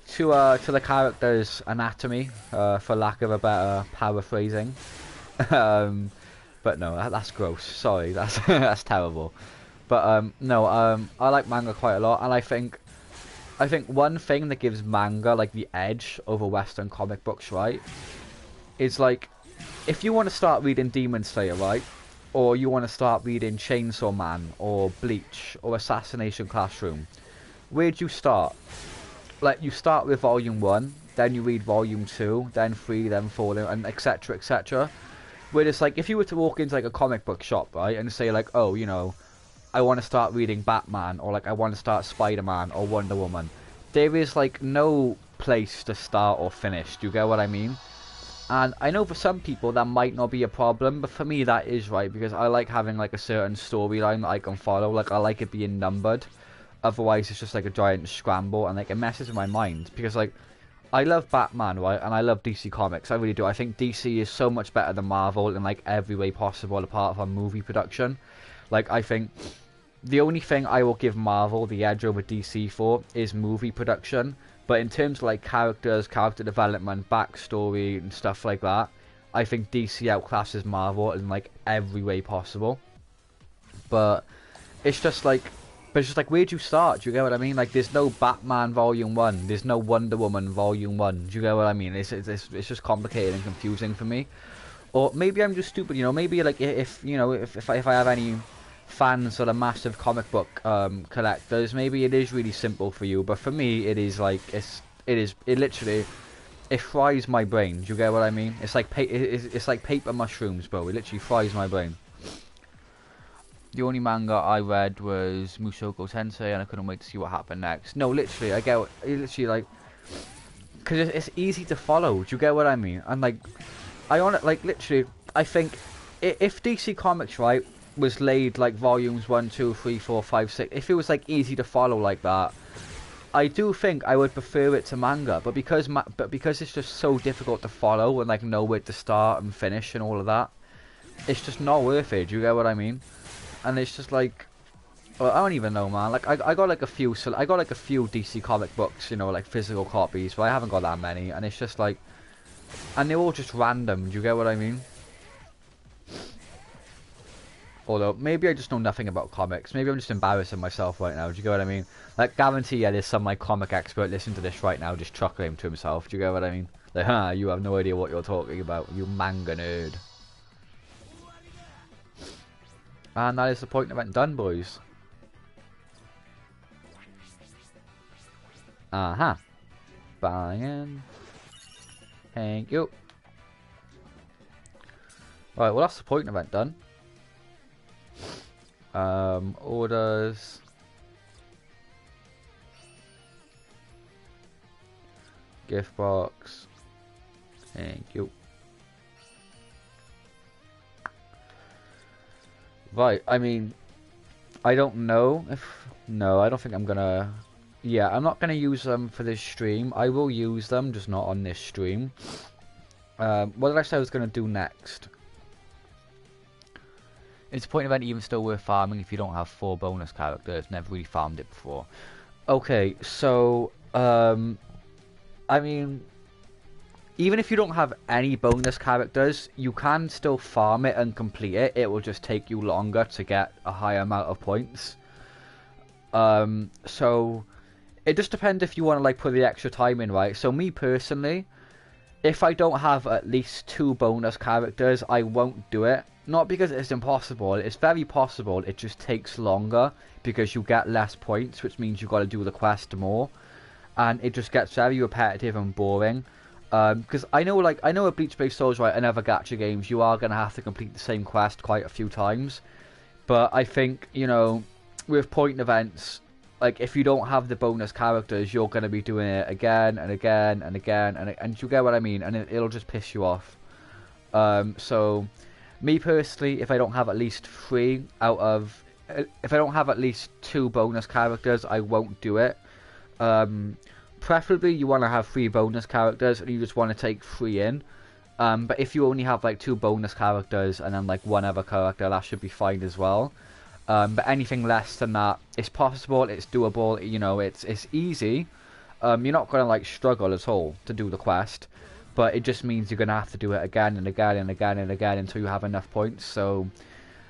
the character's anatomy, for lack of a better paraphrasing. But no, that's gross. Sorry, that's that's terrible. But no, I like manga quite a lot, and I think one thing that gives manga like the edge over Western comic books, right, is like, if you want to start reading Demon Slayer, right, or you want to start reading Chainsaw Man or Bleach or Assassination Classroom, where'd you start? Like, you start with volume 1, then you read volume 2, then 3, then 4, and etc, etc. Whereas, like, if you were to walk into, like, a comic book shop, right, and say, like, oh, you know, I want to start reading Batman, or, like, I want to start Spider-Man or Wonder Woman, there is, like, no place to start or finish. Do you get what I mean? And I know for some people that might not be a problem, but for me that is, right, because I like having, like, a certain storyline that I can follow. Like, I like it being numbered. Otherwise, it's just like a giant scramble, and like it messes with my mind, because like I love Batman, right, and I love DC Comics. I really do. I think DC is so much better than Marvel in like every way possible, apart from movie production. Like, I think the only thing I will give Marvel the edge over DC for is movie production. But in terms of like characters, character development, backstory, and stuff like that, I think DC outclasses Marvel in like every way possible. But it's just like. But it's just like, where'd you start? Do you get what I mean? Like, there's no Batman Volume 1. There's no Wonder Woman Volume 1. Do you get what I mean? It's just complicated and confusing for me. Or maybe I'm just stupid, you know? Maybe, like, if I have any fans that are massive comic book collectors, maybe it is really simple for you. But for me, it is, like, it literally, it fries my brain. Do you get what I mean? It's like, it's like paper mushrooms, bro. It literally fries my brain. The only manga I read was Mushoku Tensei, and I couldn't wait to see what happened next. No, literally, I get literally, like, because it's easy to follow. Do you get what I mean? And like, like, literally, I think if DC Comics, right, was laid like volumes 1, 2, 3, 4, 5, 6, if it was like easy to follow like that, I do think I would prefer it to manga. But because it's just so difficult to follow and like know where to start and finish and all of that, it's just not worth it. Do you get what I mean? And it's just like, well, I don't even know, man. Like, I got like a few DC comic books, you know, like physical copies, but I haven't got that many. And it's just like, and they're all just random. Do you get what I mean? Although, maybe I just know nothing about comics. Maybe I'm just embarrassing myself right now. Do you get what I mean? Like, guarantee, yeah, there's some, like, comic expert listening to this right now just chuckling to himself. Do you get what I mean? Like, you have no idea what you're talking about. You manga nerd. And that is the point event done, boys. Buying. Thank you. Right, well, that's the point event done. Orders. Gift box. Thank you. Right, I mean, I don't know if... No, I don't think I'm gonna... Yeah, I'm not gonna use them for this stream. I will use them, just not on this stream. What did I say I was gonna do next? Is the point event even still worth farming if you don't have 4 bonus characters? Never really farmed it before. Okay, so, I mean, even if you don't have any bonus characters, you can still farm it and complete it. It will just take you longer to get a higher amount of points. So, it just depends if you want to, like, put the extra time in, right? So, me personally, if I don't have at least 2 bonus characters, I won't do it. Not because it's impossible, it's very possible, it just takes longer because you get less points, which means you've got to do the quest more. And it just gets very repetitive and boring. Because I know with Bleach-based Souls, right, and other gacha games, you are going to have to complete the same quest quite a few times. But I think, you know, with point events, like, if you don't have the bonus characters, you're going to be doing it again and again and again, and you get what I mean, and it'll just piss you off. So, me personally, if I don't have at least 3 out of... If I don't have at least 2 bonus characters, I won't do it. Preferably, you want to have 3 bonus characters, and you just want to take 3 in. But if you only have, like, 2 bonus characters, and then, like, 1 other character, that should be fine as well. But anything less than that, it's possible, it's doable, you know, it's easy. You're not going to, like, struggle at all to do the quest. But it just means you're going to have to do it again and again and again and again until you have enough points. So,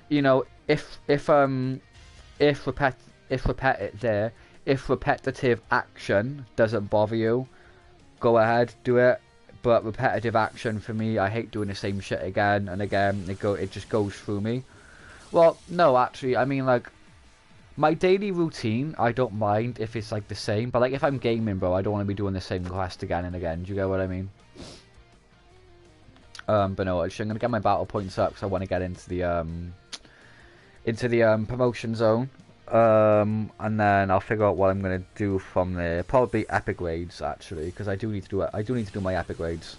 you know, if repetitive action doesn't bother you, go ahead, do it. But repetitive action for me, I hate doing the same shit again and again. It just goes through me. Well, no, actually, I mean, like, my daily routine, I don't mind if it's, like, the same. But, like, if I'm gaming, bro, I don't want to be doing the same quest again and again. Do you get what I mean? But no, actually, I'm going to get my battle points up because I want to get into the promotion zone. And then I'll figure out what I'm going to do from there. Probably epic raids, actually, because I do need to do it. I do need to do my epic raids.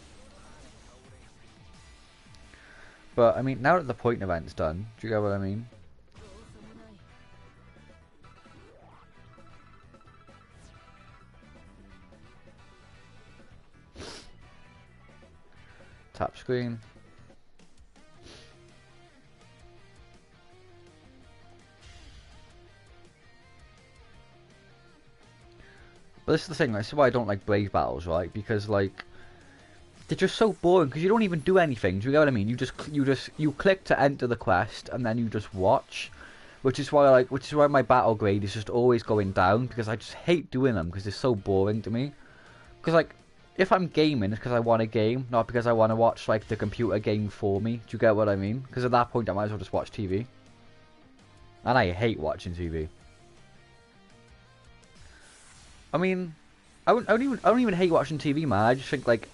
But, I mean, now that the point event's done, do you get what I mean? Tap screen. But this is the thing, this is why I don't like Brave Battles, right? Because, like, they're just so boring, because you don't even do anything, do you get what I mean? You click to enter the quest, and then you just watch. Which is why my battle grade is just always going down, because I just hate doing them, because they're so boring to me. Because, like, if I'm gaming, it's because I want a game, not because I want to watch, like, the computer game for me. Do you get what I mean? Because at that point, I might as well just watch TV. And I hate watching TV. I mean, I don't even hate watching TV, man. I just think, like,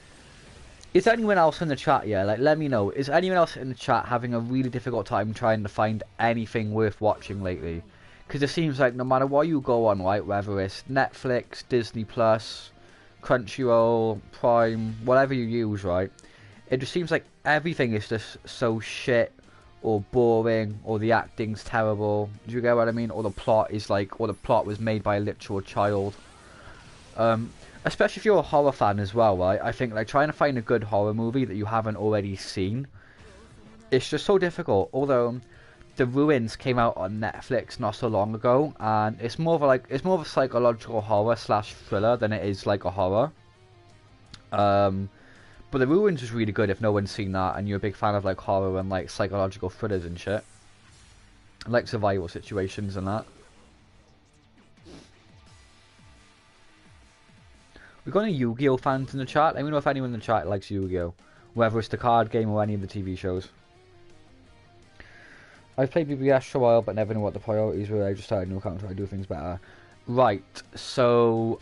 is anyone else in the chat, yeah? Like, let me know. Is anyone else in the chat having a really difficult time trying to find anything worth watching lately? Because it seems like no matter what you go on, right, whether it's Netflix, Disney+, Crunchyroll, Prime, whatever you use, right, it just seems like everything is just so shit or boring or the acting's terrible. Do you get what I mean? Or the plot is like, or the plot was made by a literal child. Especially if you're a horror fan as well, right? I think like trying to find a good horror movie that you haven't already seen, it's just so difficult. Although The Ruins came out on Netflix not so long ago, and it's more of a psychological horror / thriller than it is like a horror. But The Ruins is really good if no one's seen that and you're a big fan of like horror and like psychological thrillers and shit. like survival situations and that. We've got any Yu-Gi-Oh fans in the chat. Let me know if anyone in the chat likes Yu-Gi-Oh, whether it's the card game or any of the TV shows. I've played BBS for a while, but never knew what the priorities were. I just started a new account to try to do things better. Right, so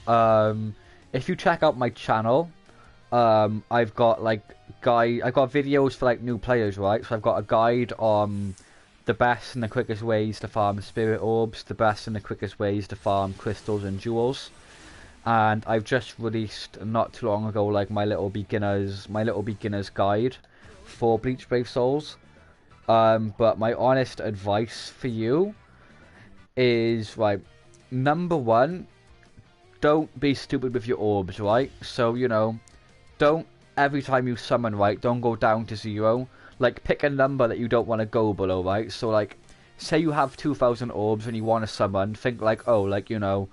if you check out my channel, I've got like I've got videos for like new players, right? So I've got a guide on the best and the quickest ways to farm spirit orbs, the best and the quickest ways to farm crystals and jewels. And I've just released not too long ago like my little beginners guide for Bleach Brave Souls. But my honest advice for you is, right, number one, don't be stupid with your orbs, right? So, you know, don't, every time you summon, right, don't go down to 0. Like, pick a number that you don't want to go below, right? So, like, say you have 2,000 orbs and you want to summon, think like, oh, like, you know,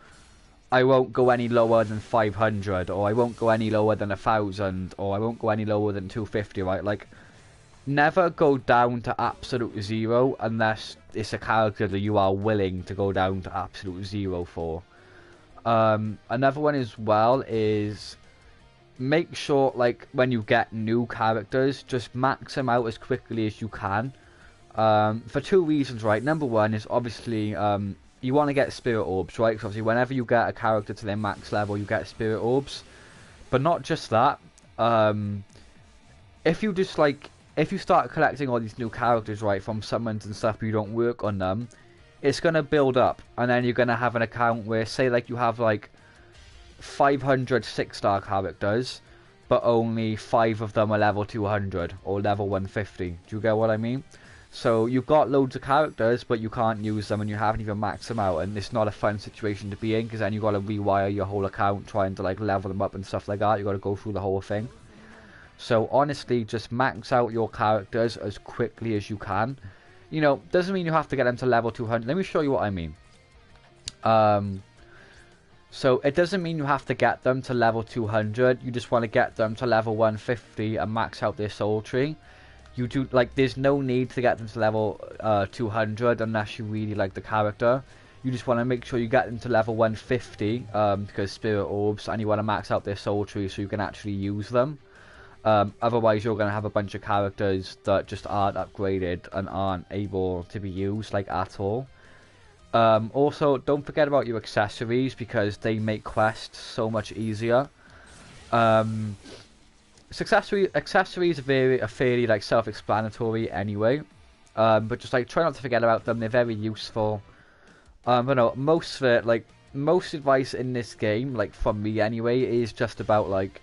I won't go any lower than 500, or I won't go any lower than 1,000, or I won't go any lower than 250, right? Like, never go down to absolute 0 unless it's a character that you are willing to go down to absolute 0 for. Another one as well is make sure, like, when you get new characters, just max them out as quickly as you can. For two reasons, right? Number one is obviously you want to get spirit orbs, right? Because obviously whenever you get a character to their max level, you get spirit orbs. But not just that. If you start collecting all these new characters, right, from summons and stuff, but you don't work on them, it's going to build up. And then you're going to have an account where, say, like, you have, like, 500 6-star characters, but only 5 of them are level 200 or level 150. Do you get what I mean? So you've got loads of characters, but you can't use them and you haven't even maxed them out. And it's not a fun situation to be in, because then you've got to rewire your whole account trying to, like, level them up and stuff like that. You've got to go through the whole thing. So honestly, just max out your characters as quickly as you can. You know, doesn't mean you have to get them to level 200. Let me show you what I mean. So it doesn't mean you have to get them to level 200. You just want to get them to level 150 and max out their soul tree. You do, like, there's no need to get them to level 200 unless you really like the character. You just want to make sure you get them to level 150 because spirit orbs, and you want to max out their soul tree so you can actually use them. Otherwise you're going to have a bunch of characters that just aren't upgraded and aren't able to be used, like, at all. Also, don't forget about your accessories, because they make quests so much easier. Accessories are fairly like self-explanatory anyway, but just, like, try not to forget about them. They're very useful. But no, most advice in this game, like, from me anyway, is just about, like,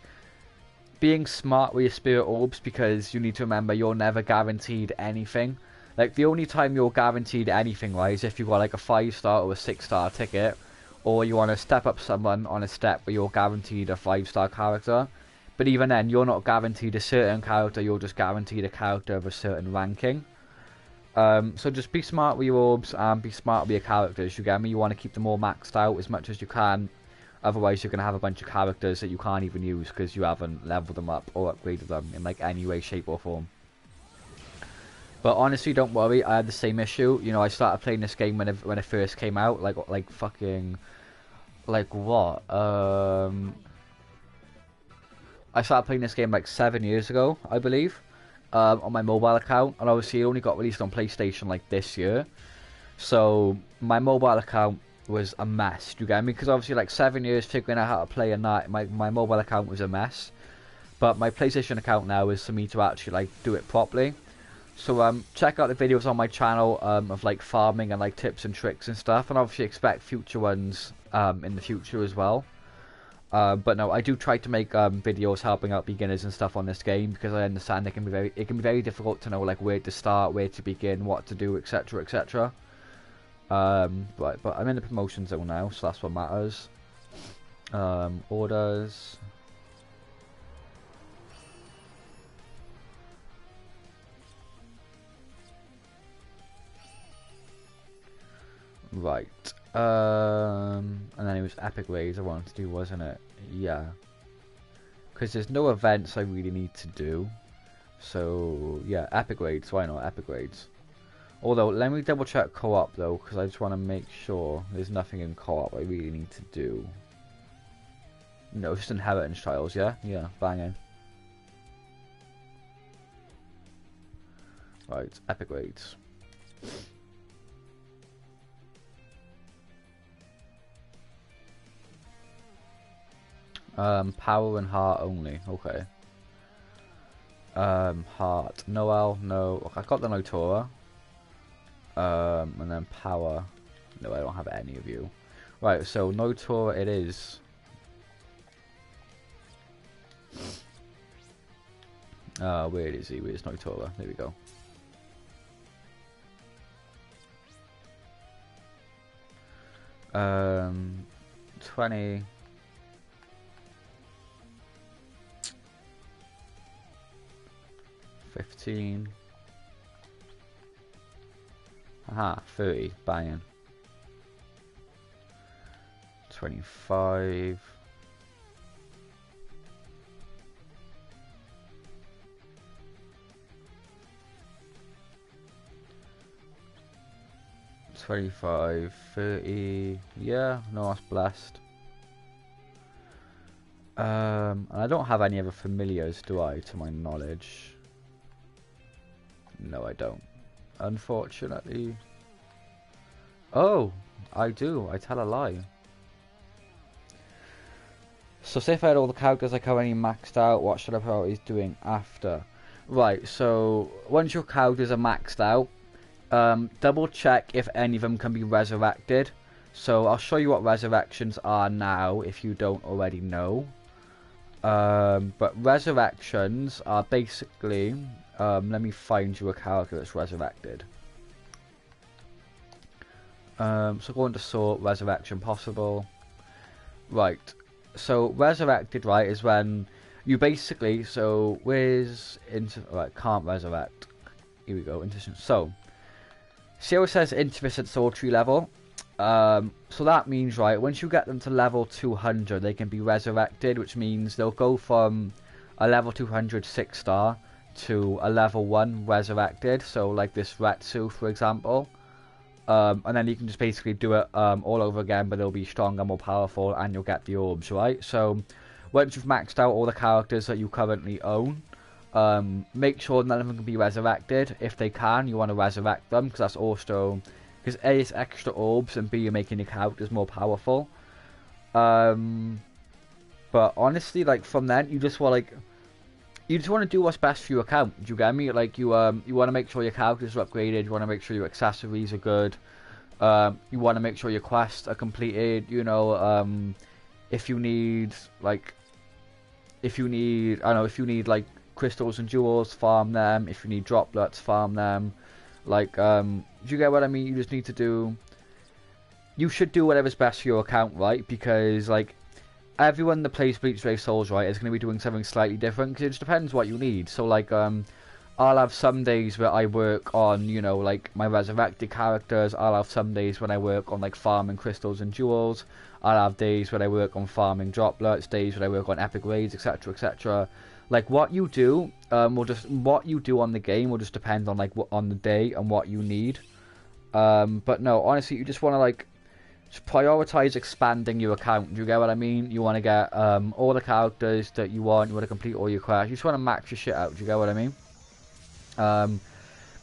being smart with your spirit orbs, because you need to remember you're never guaranteed anything. Like, the only time you're guaranteed anything, right, is if you've got, like, a 5-star or a 6-star ticket, or you want to step up someone on a step where you're guaranteed a 5-star character. But even then, you're not guaranteed a certain character, you're just guaranteed a character of a certain ranking. So just be smart with your orbs and be smart with your characters, you get me? You want to keep them all maxed out as much as you can. Otherwise, you're going to have a bunch of characters that you can't even use because you haven't leveled them up or upgraded them in, like, any way, shape or form. But honestly, don't worry, I had the same issue. You know, I started playing this game when it first came out, like fucking, like, what? I started playing this game like 7 years ago, I believe, on my mobile account, and obviously it only got released on PlayStation like this year. So my mobile account was a mess, do you get me? Because obviously, like, 7 years figuring out how to play, and that my mobile account was a mess. But my PlayStation account now is for me to actually, like, do it properly. So check out the videos on my channel of, like, farming and, like, tips and tricks and stuff, and obviously expect future ones in the future as well. But no, I do try to make videos helping out beginners and stuff on this game, because I understand it can be very difficult to know, like, where to start, where to begin, what to do, etc, etc. But I'm in the promotion zone now, so that's what matters. Orders. Right. And then it was epic raids I wanted to do, wasn't it? Yeah. Because there's no events I really need to do. So, yeah, epic raids. Why not epic raids? Although, let me double check co-op though, because I just want to make sure there's nothing in co-op I really need to do. No, it's just inheritance trials, yeah? Yeah, banging. Right, epic raids. Power and heart only, okay. Heart. Noel, no. Okay, I got the Notora. And then power. No, I don't have any of you. Right, so Notora it is. Where is he? Where's Notora? There we go. Um, 20. $15. Aha, 30. Banging. 25. $25, $30. Yeah, no, that's blessed. And I don't have any other familiars, do I, to my knowledge? No, I don't. Unfortunately. Oh, I do. I tell a lie. So say if I had all the characters I currently maxed out, what should I priorities doing after? Right, so once your characters are maxed out, double check if any of them can be resurrected. So I'll show you what resurrections are now if you don't already know. But resurrections are basically, let me find you a character that's resurrected. So go into sort, resurrection possible. Right, so resurrected, right, is when you basically, so where's right, can't resurrect. Here we go, intermission. So, see how it says intermittent sorcery level? So that means, right, once you get them to level 200, they can be resurrected, which means they'll go from a level 200 6-star to a level 1 resurrected. So, like this Retsu, for example. And then you can just basically do it all over again, but they'll be stronger, more powerful, and you'll get the orbs, right? So, once you've maxed out all the characters that you currently own, make sure none of them can be resurrected. If they can, you want to resurrect them, because that's also... Because A, it's extra orbs, and B, you're making your characters more powerful. But honestly, like, from then, you just want, like... You just want to do what's best for your account. Do you get me? Like, you want to make sure your characters are upgraded. You want to make sure your accessories are good. You want to make sure your quests are completed. You know, if you need, like... If you need, I don't know, if you need, like, crystals and jewels, farm them. If you need droplets, farm them. Like, do you get what I mean? You just need to do... You should do whatever's best for your account, right? Because, like, everyone that plays Bleach Brave Souls, right, is going to be doing something slightly different. Because it just depends what you need. So, like, I'll have some days where I work on, you know, like, my resurrected characters. I'll have some days when I work on, like, farming crystals and jewels. I'll have days when I work on farming droplets. Days when I work on epic raids, etc., etc. Like, what you do, what you do on the game will just depend on, like, on the day and what you need. But no, honestly, you just want to, like, just prioritize expanding your account. Do you get what I mean? You want to get all the characters that you want. You want to complete all your quests. You just want to max your shit out. Do you get what I mean? Because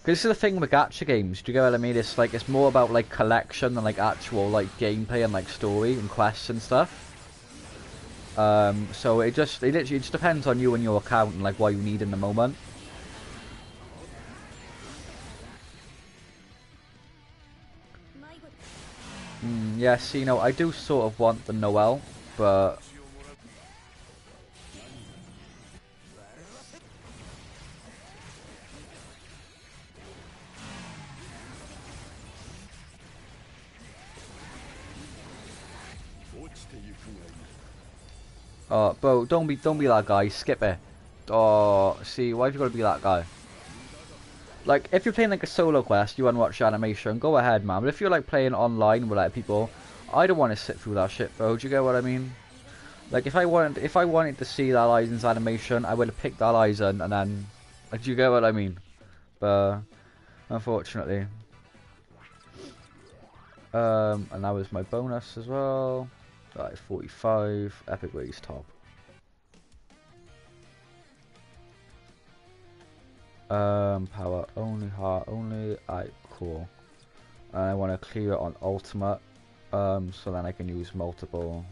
this is the thing with gacha games. Do you get what I mean? It's like, it's more about, like, collection than, like, actual, like, gameplay and, like, story and quests and stuff. So it literally just depends on you and your account and, like, what you need in the moment. Yes, you know, I do sort of want the Noel, but... Oh, bro, don't be that guy. Skip it. Oh, see, why have you got to be that guy? Like, if you're playing, like, a solo quest, you want to watch the animation, go ahead, man. But if you're, like, playing online with, like, people, I don't want to sit through that shit, bro. Do you get what I mean? Like, if I wanted to see that Aizen's animation, I would have picked that Aizen, and then... Like, do you get what I mean? But, unfortunately... And that was my bonus as well. Right, 45. Epic Race top. Power only, heart only. Alright, cool. And I want to clear it on ultimate. So then I can use multiple.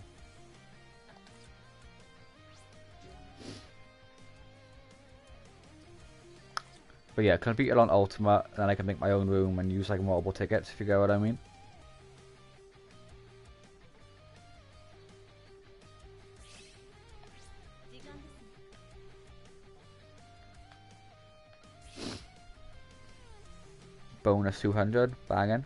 But yeah, can beat it on ultimate, then I can make my own room and use like multiple tickets, if you get what I mean. Bonus 200, banging.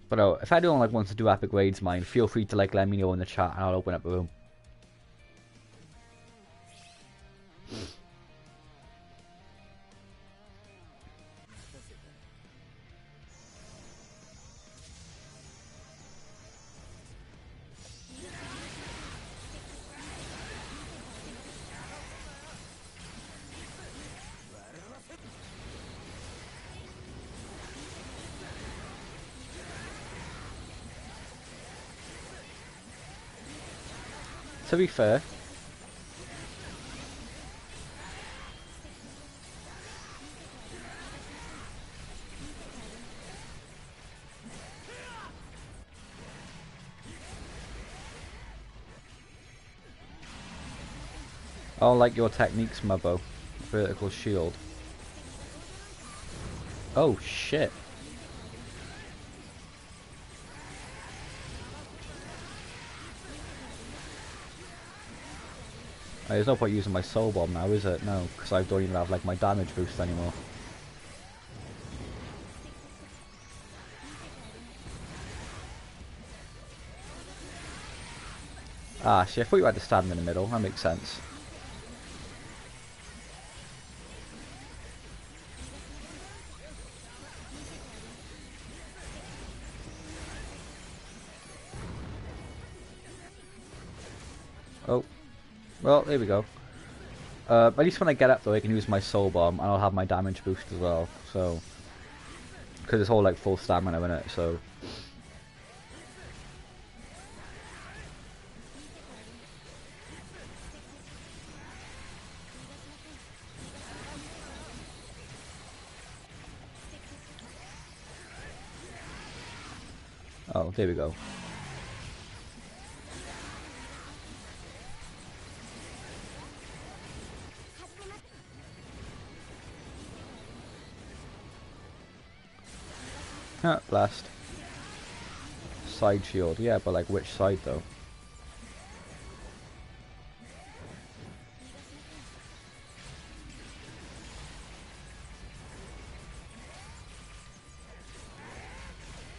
But no, if anyone like wants to do epic raids mine, feel free to like let me know in the chat and I'll open up a room. To be fair, I don't like your techniques, Mubbo. Vertical shield. Oh shit. There's no point using my soul bomb now, is it? No, because I don't even have like my damage boost anymore. Ah, see, I thought you had to stand in the middle. That makes sense. Oh. Well, there we go. At least when I get up though, I can use my soul bomb and I'll have my damage boost as well. So, because it's all like full stamina in it. So. Oh, there we go. Ah, blast. Side shield. Yeah, but like which side though?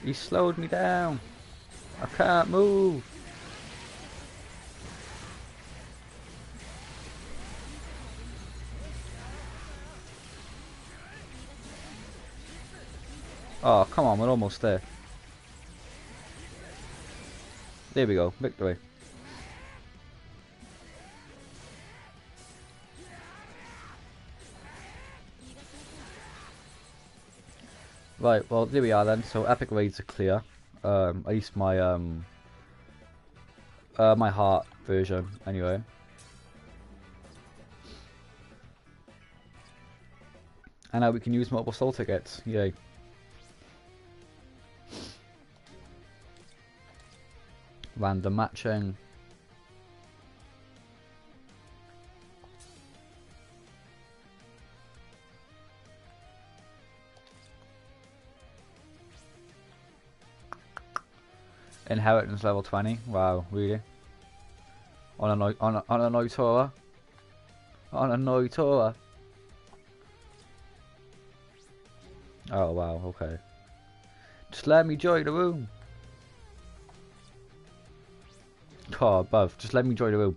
He slowed me down. I can't move. Oh, come on, we're almost there. There we go, victory. Right, well, there we are then. So epic raids are clear. At least my my heart version, anyway. And now we can use multiple soul tickets. Yay. Random matching. Inheritance level 20. Wow, really? On a Noitora? On a Noitora? Oh wow, okay. Just let me join the room. Oh, above. Just let me join the room.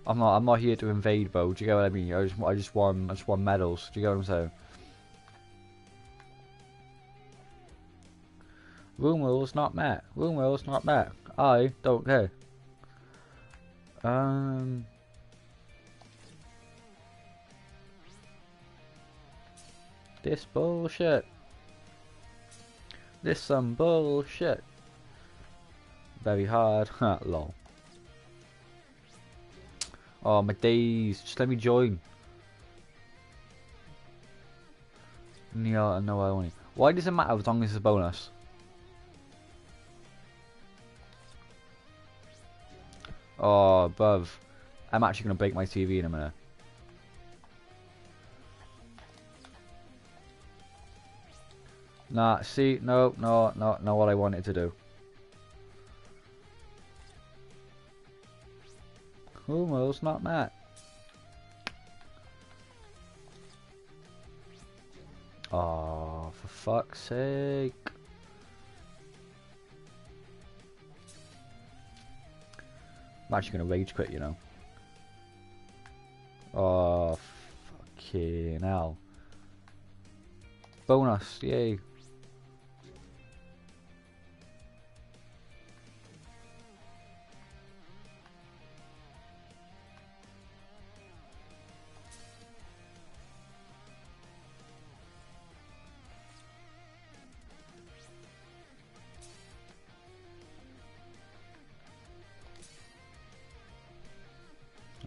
I'm not here to invade, bro. Do you get what I mean? I just want medals. Do you get what I'm saying? Room rules not met. Room rules not met. I don't care. This bullshit. This some bullshit. Very hard. Ha, lol. Oh, my days. Just let me join. Yeah, no, I want it. Why does it matter as long as it's a bonus? Oh, bruv. I'm actually going to break my TV in a minute. Nah, see, no, not what I wanted to do. Almost not Matt. Oh, for fuck's sake. I'm actually going to rage quit, you know. Oh, fucking hell. Bonus, yay.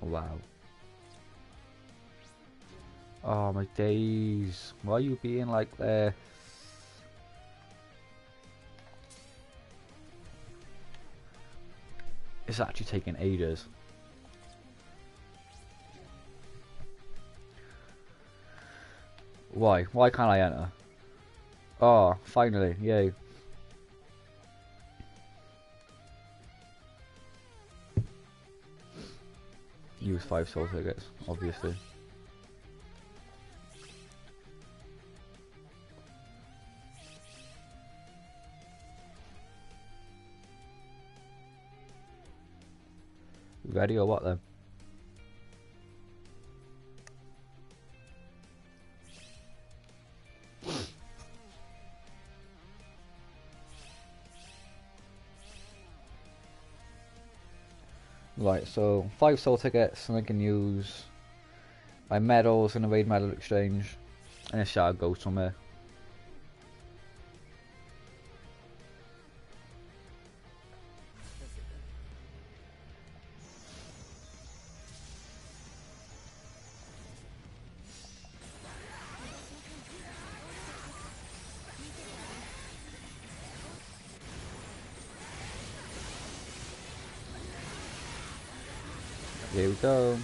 Wow. Oh, my days. Why are you being like this? It's actually taking ages. Why? Why can't I enter? Oh, finally. Yay. Use 5 soul tickets, obviously. Ready or what then? Right, so 5 soul tickets and I can use my medals in a raid medal exchange and a shard go somewhere. Here we go.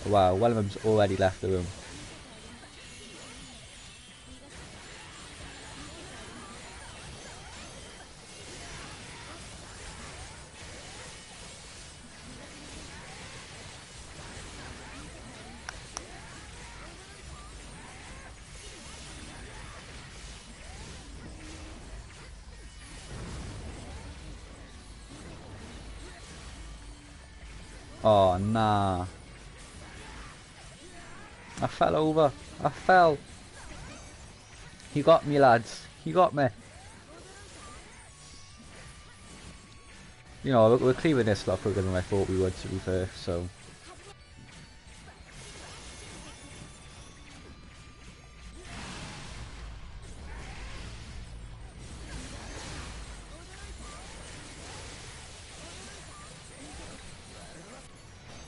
Wow, one of them's already left the room. Oh, nah. I fell over. I fell. He got me, lads. He got me. You know, we're clearing this lot quicker than I thought we would, to be fair, so...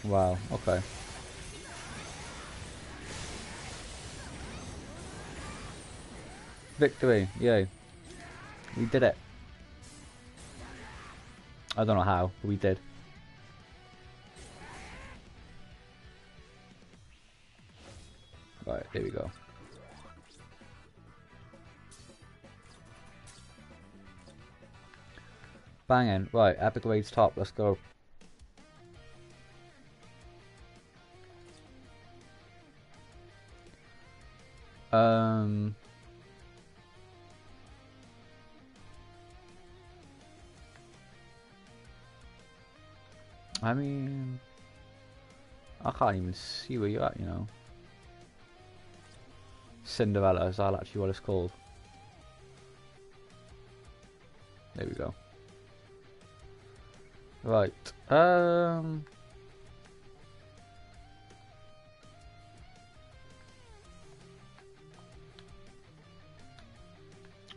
Wow, okay. Victory, yay. We did it. I don't know how, but we did. Right, here we go. Banging. Right, epic raids top, let's go. I mean, I can't even see where you're at, you know. Cinderella, is that actually what it's called? There we go. Right.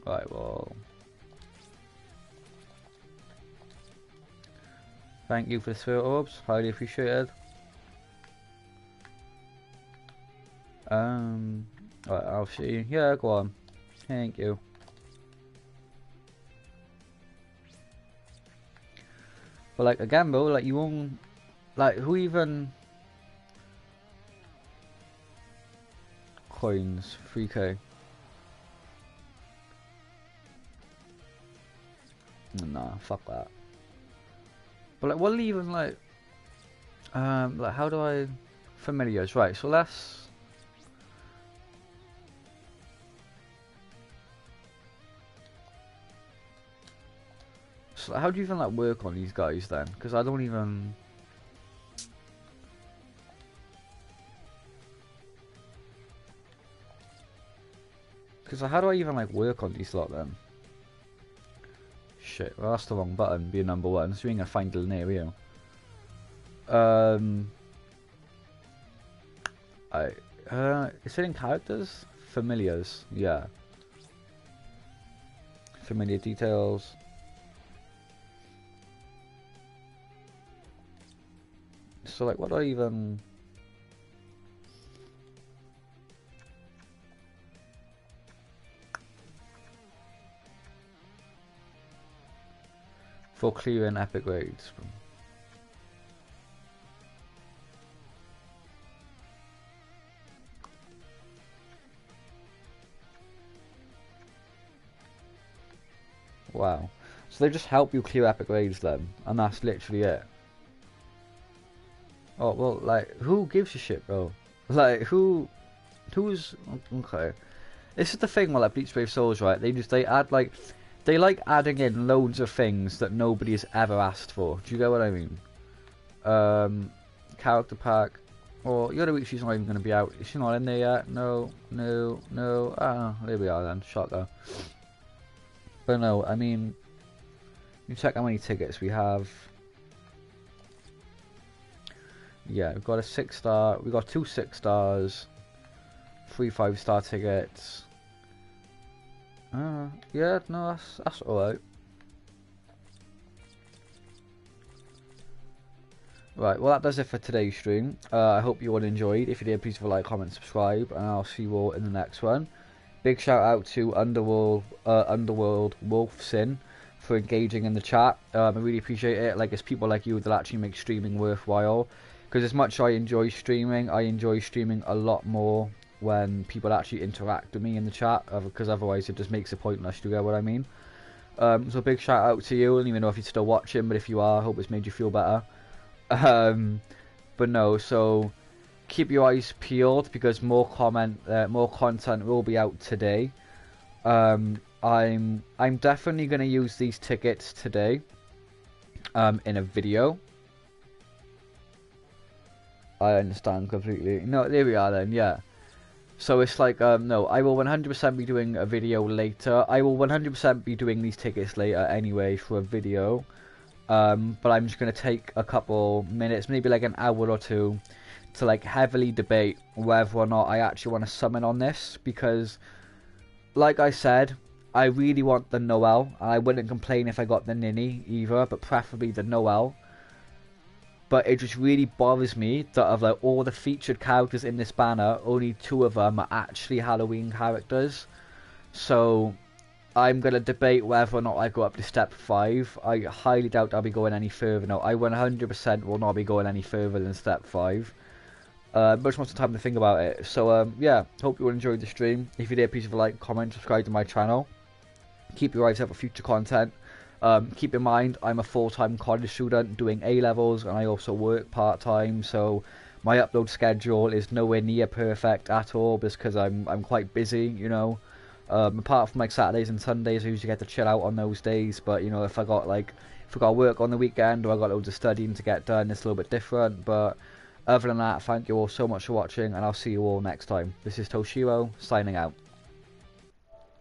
Right, well. Thank you for the spirit orbs, highly appreciated. Right, I'll see. Yeah, go on. Thank you. But like again, bro, like you won't, like who even coins 3k? Nah, fuck that. But like, what even like how do I familiars? Right, so let's. So how do you even like work on these guys then? Because I don't even. Because how do I even like work on these lot then? Shit, well that's the wrong button, be a number one, so you ain't gonna find it near you. Is it in characters? Familiars, yeah. Familiar details. So like what do I even... For clearing epic raids. Wow. So they just help you clear epic raids then, and that's literally it. Oh well, like who gives a shit, bro? Like who's okay? This is the thing with like Bleach Brave Souls, right? They add like. They like adding in loads of things that nobody has ever asked for. Do you get what I mean? Character pack. Or the other week she's not even going to be out. Is she not in there yet? No. Ah, there we are then. Shocker. But no, I mean, you check how many tickets we have. Yeah, we've got a 6-star. We've got 2 6-stars. 3 5-star tickets. Yeah, no, that's alright. Right, well that does it for today's stream. I hope you all enjoyed. If you did, please leave a like, comment, subscribe, and I'll see you all in the next one. Big shout out to Underworld Wolfsin for engaging in the chat. I really appreciate it. Like, it's people like you that actually make streaming worthwhile. Because as much as I enjoy streaming a lot more when people actually interact with me in the chat, because otherwise it just makes it pointless. Do you get what I mean? So big shout out to you. I don't even know if you're still watching, but if you are, I hope it's made you feel better. But no, so keep your eyes peeled because more content will be out today. I'm definitely gonna use these tickets today in a video. I understand completely. No, there we are then, yeah. So it's like, no, I will 100% be doing a video later. I will 100% be doing these tickets later anyway for a video. But I'm just going to take a couple minutes, maybe like an hour or two, to like heavily debate whether or not I actually want to summon on this. Because, like I said, I really want the Noel. I wouldn't complain if I got the Ninny either, but preferably the Noel. But it just really bothers me that of like all the featured characters in this banner, only 2 of them are actually Halloween characters. So I'm going to debate whether or not I go up to step 5. I highly doubt I'll be going any further. No, I 100% will not be going any further than step 5. But just want some time to think about it. So yeah, hope you all enjoyed the stream. If you did, please leave a like, comment, subscribe to my channel. Keep your eyes out for future content. Keep in mind, I'm a full-time college student doing A-levels, and I also work part-time, so my upload schedule is nowhere near perfect at all, because I'm quite busy, you know. Apart from like Saturdays and Sundays, I usually get to chill out on those days, but you know, if I got work on the weekend, or I got loads of studying to get done, it's a little bit different. But other than that, thank you all so much for watching, and I'll see you all next time. This is Toshiro, signing out.